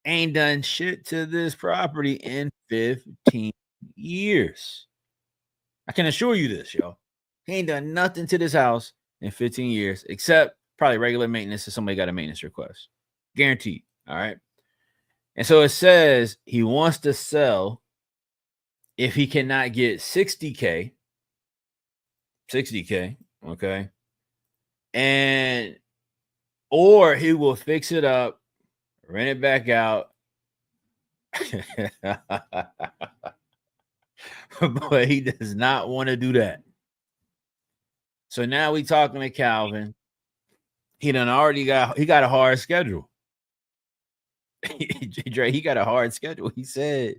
ain't done shit to this property in 15 years. I can assure you this, yo. He ain't done nothing to this house in 15 years, except probably regular maintenance if somebody got a maintenance request. Guaranteed. All right. And so it says he wants to sell if he cannot get 60K. 60K. Okay. And or he will fix it up, rent it back out. But he does not want to do that. So now we talking to Calvin. He got a hard schedule. Dre, he got a hard schedule. He said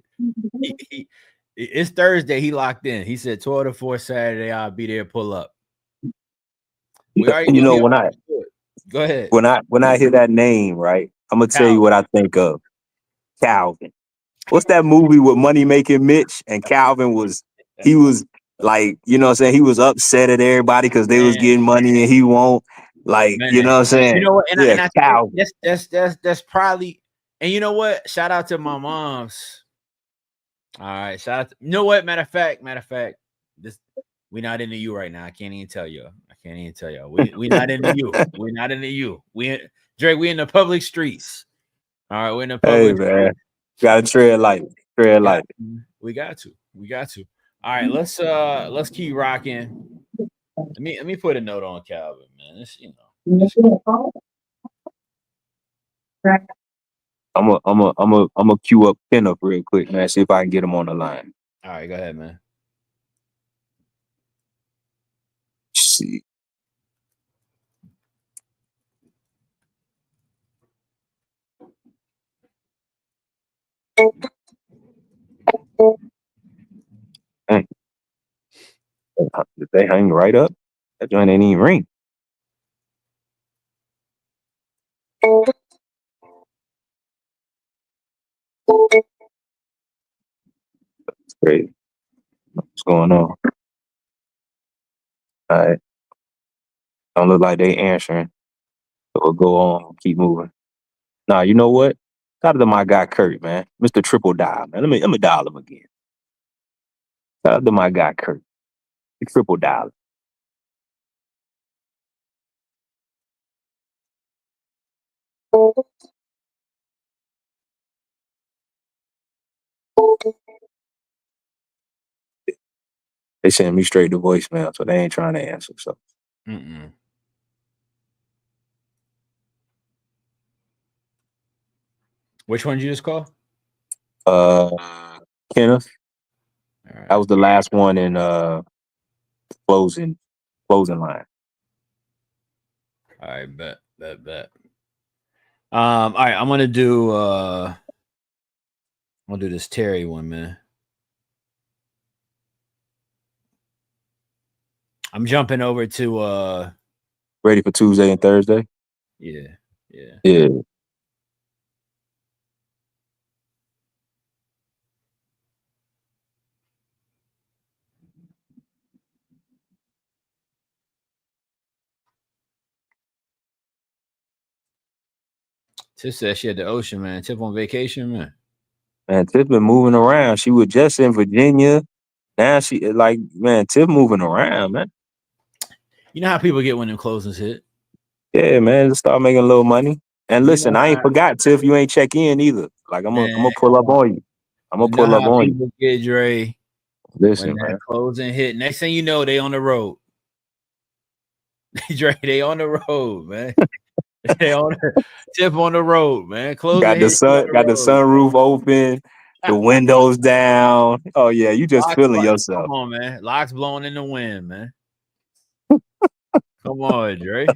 it's Thursday. He locked in. He said 12 to 4 Saturday. I'll be there. Pull up. Go ahead. When I hear that name, right, I'm gonna tell you what I think of. Calvin. What's that movie with Money Making Mitch? And Calvin was like, you know what I'm saying? He was upset at everybody because they was getting money and he won't. Like, you know what I'm saying? You know what? And I Calvin. That's probably, and you know what? Shout out to my moms. All right. Shout out. You know what? Matter of fact, we're not into you right now. I can't even tell you. We not into you. We're not into you. Drake, we in the public streets. All right, we're in the public. Hey, man. Gotta tread light. We got to. All right, let's keep rocking. Let me put a note on Calvin, man. This, I'm a queue up Pen up real quick, man. See if I can get him on the line. All right, go ahead, man. See. Hey. Did they hang right up? That joint ain't even ring. That's crazy. What's going on? All right. Don't look like they answering. So we'll go on, keep moving. Nah, you know what? Shout out to my guy Kurt, man. Mr. Triple Dial, man. Let me dial him again. Shout out to my guy Kurt. The triple dial. They send me straight to voicemail, so they ain't trying to answer. So, Which one did you just call? Kenneth. Right. That was the last one in closing line. All right, bet. All right, I'm gonna do this Terry one, man. I'm jumping over to ready for Tuesday and Thursday. Yeah. Tiff said she at the ocean, man. Tiff on vacation, man. Man, Tiff been moving around. She was just in Virginia. Now she Tiff moving around, man. You know how people get when them closings hit. Yeah, man. Just start making a little money. And listen, I ain't forgot, Tiff. You ain't check in either. Like I'm gonna pull up on you. I'm gonna pull up on you. Get Dre. Listen, when that man. Closing hit. Next thing you know, they on the road. Dre, they on the road, man. They on Tiff on the road, man. Closing got the hit, sun, got the sunroof open. The windows down. Oh yeah, you just feeling yourself. Come on, man. Locks blowing in the wind, man. Come on, Dre.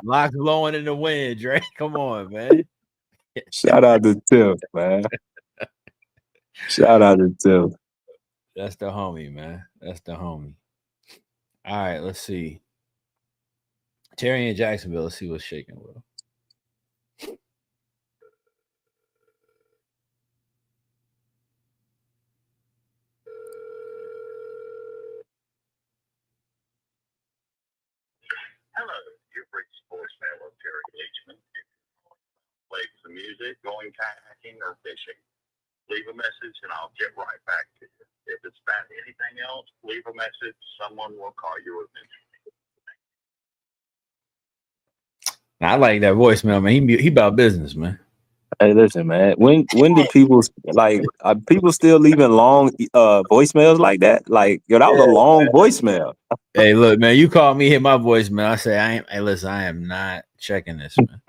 Locks blowing in the wind, Dre. Come on, man. Shout out to Tiff, man. Shout out to Tiff. That's the homie, man. That's the homie. All right, let's see. Terry in Jacksonville. Let's see what's shaking with him. Hello, you've reached voicemail of Terry Leachman. Play some music, going kayaking or fishing. Leave a message and I'll get right back to you. If it's about anything else, leave a message. Someone will call you eventually. I like that voicemail, man. He about business, man. Hey, listen, man. When did people like? Are people still leaving long voicemails like that? Like, yo, that was a long voicemail. Hey, look, man. You called me, hit my voicemail. I say, hey, listen, I am not checking this, man.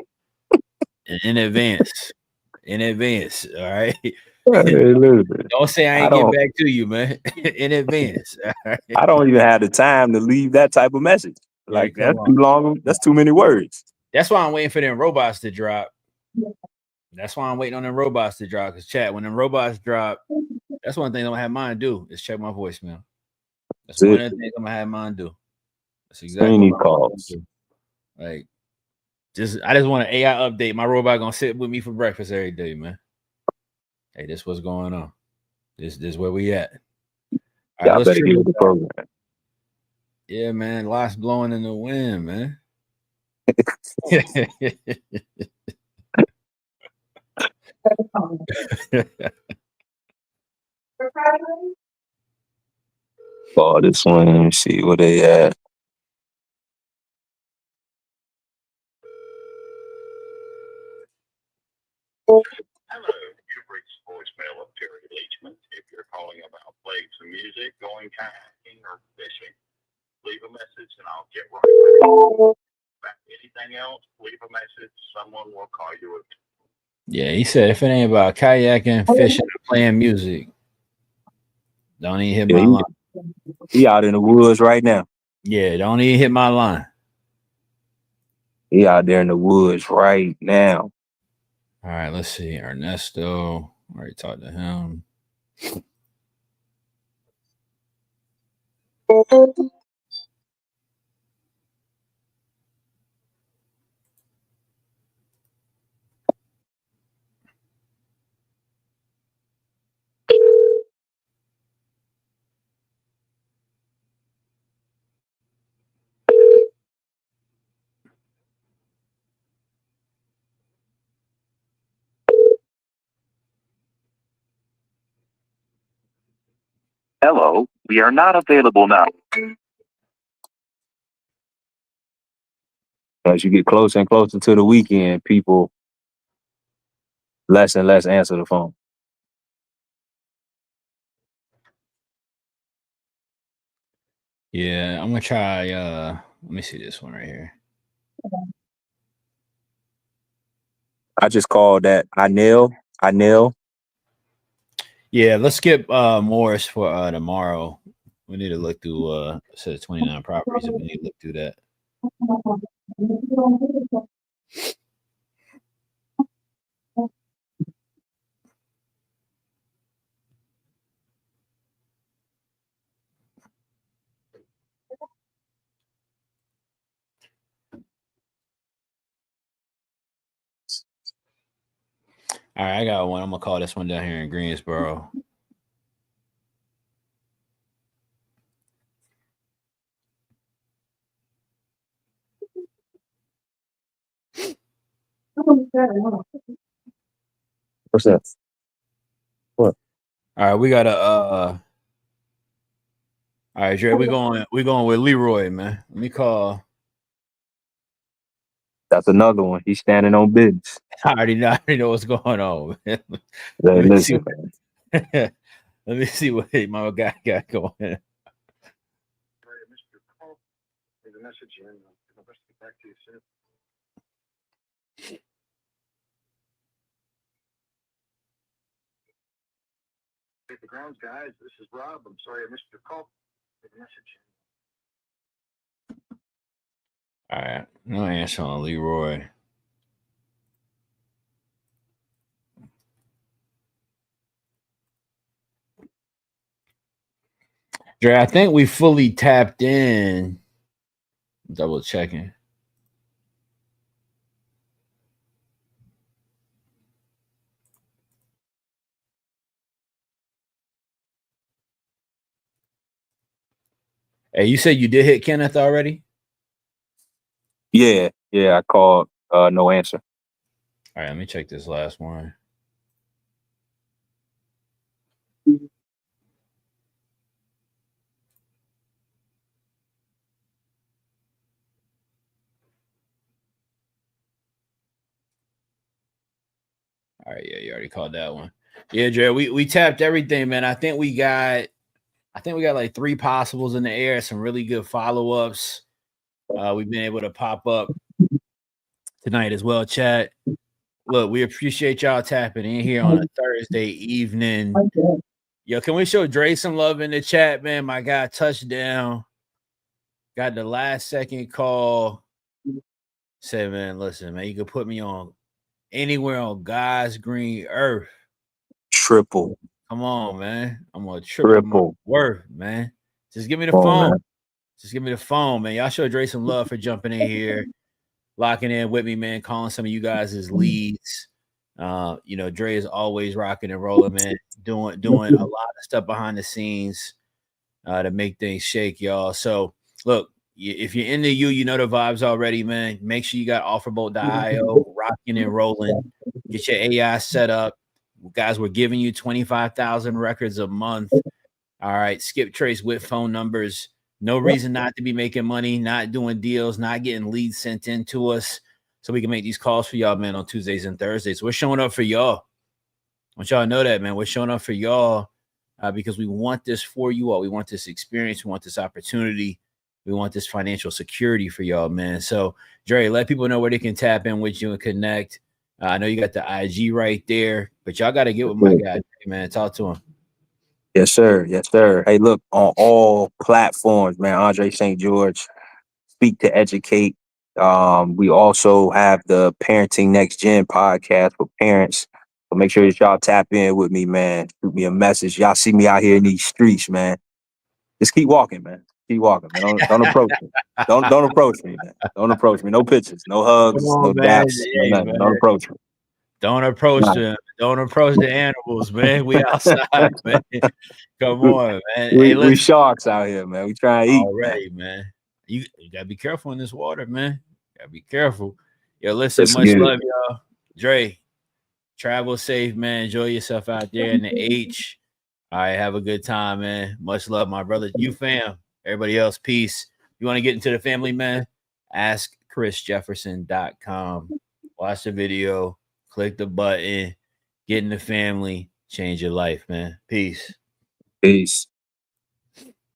In advance. All right. Hey, listen, Don't say I ain't getting back to you, man. In advance. All right? I don't even have the time to leave that type of message. Like, Yeah, that's too long. That's too many words. That's why I'm waiting for them robots to drop. That's why I'm waiting on them robots to drop. Because chat, when them robots drop, that's one thing I'm gonna have mine do is check my voicemail. That's one of the things I'm gonna have mine do. That's exactly what I'm gonna do. Like, I just want an AI update. My robot gonna sit with me for breakfast every day, man. Hey, this what's going on. This where we at. All right, let's better get with the program. Yeah, man. Lots blowing in the wind, man. Oh, this one. Let me see where they at. Hello, you've reached voicemail of Terry Leachman. If you're calling about playing some music, going kayaking or fishing, leave a message and I'll get right back. About anything else, leave a message. Someone will call you. Yeah, he said if it ain't about kayaking, fishing, or playing music, don't even hit my line. He out in the woods right now. Yeah, don't even hit my line. He out there in the woods right now. All right, let's see. Ernesto. Already talked to him. Hello, we are not available now. As you get closer and closer to the weekend, people less and less answer the phone. Yeah, I'm gonna try let me see this one right here. I just called that Anil. Yeah, let's skip Morris for tomorrow. We need to look through a set of 29 properties and we need to look through that. All right, I got one. I'm gonna call this one down here in Greensboro. What's that? What? All right, we got a all right, Dre, we going with Leroy, man. Let me call. That's another one. He's standing on business. I already know what's going on, man. Hey, listen, let me see what my guy got going. There's a message in. I'll get back to you soon. Browns, guys. This is Rob. I'm sorry I missed your call. Message. All right. No answer on Leroy. Dre, I think we fully tapped in. Double checking. Hey, you said you did hit Kenneth already? Yeah, I called. No answer. All right, let me check this last one. All right, yeah, you already called that one. Yeah, Dre, we tapped everything, man. I think we got like 3 possibles in the air, some really good follow-ups. We've been able to pop up tonight as well, chat. Look, we appreciate y'all tapping in here on a Thursday evening. Yo, can we show Dre some love in the chat, man? My guy, touchdown. Got the last second call. Said, man, listen, man, you can put me on anywhere on God's green earth. Triple. Come on, man. I'm gonna triple my worth, man. Just give me the phone. Man. Just give me the phone, man. Y'all show Dre some love for jumping in here, locking in with me, man. Calling some of you guys as leads. You know, Dre is always rocking and rolling, man. Doing a lot of stuff behind the scenes to make things shake, y'all. So, look, if you're into you know the vibes already, man. Make sure you got offerbolt.io rocking and rolling. Get your AI set up. Guys, we're giving you 25,000 records a month. All right. Skip trace with phone numbers. No reason not to be making money, not doing deals, not getting leads sent in to us so we can make these calls for y'all, man, on Tuesdays and Thursdays. We're showing up for y'all. I want y'all to know that, man. We're showing up for y'all because we want this for you all. We want this experience. We want this opportunity. We want this financial security for y'all, man. So, Dre, let people know where they can tap in with you and connect. I know you got the IG right there, but y'all got to get with my guy, man. Talk to him. Yes, sir. Yes, sir. Hey, look, on all platforms, man, Andre St. George, Speak to Educate. We also have the Parenting Next Gen podcast for parents. So make sure that y'all tap in with me, man. Shoot me a message. Y'all see me out here in these streets, man. Just keep walking, man. Keep walking, man. Don't approach me. Don't approach me, man. Don't approach me. No pictures, no hugs, no daps, no nothing. Don't approach me. Don't approach them. Don't approach the animals, man. We outside, man. Come on, man. We sharks out here, man. We trying to eat already, man. You gotta be careful in this water, man. Gotta be careful. Yo, listen, much love, y'all. Dre, travel safe, man. Enjoy yourself out there in the H. All right, have a good time, man. Much love, my brother. You fam. Everybody else, peace. You want to get into the family, man? AskChrisJefferson.com. Watch the video. Click the button. Get in the family. Change your life, man. Peace. Peace.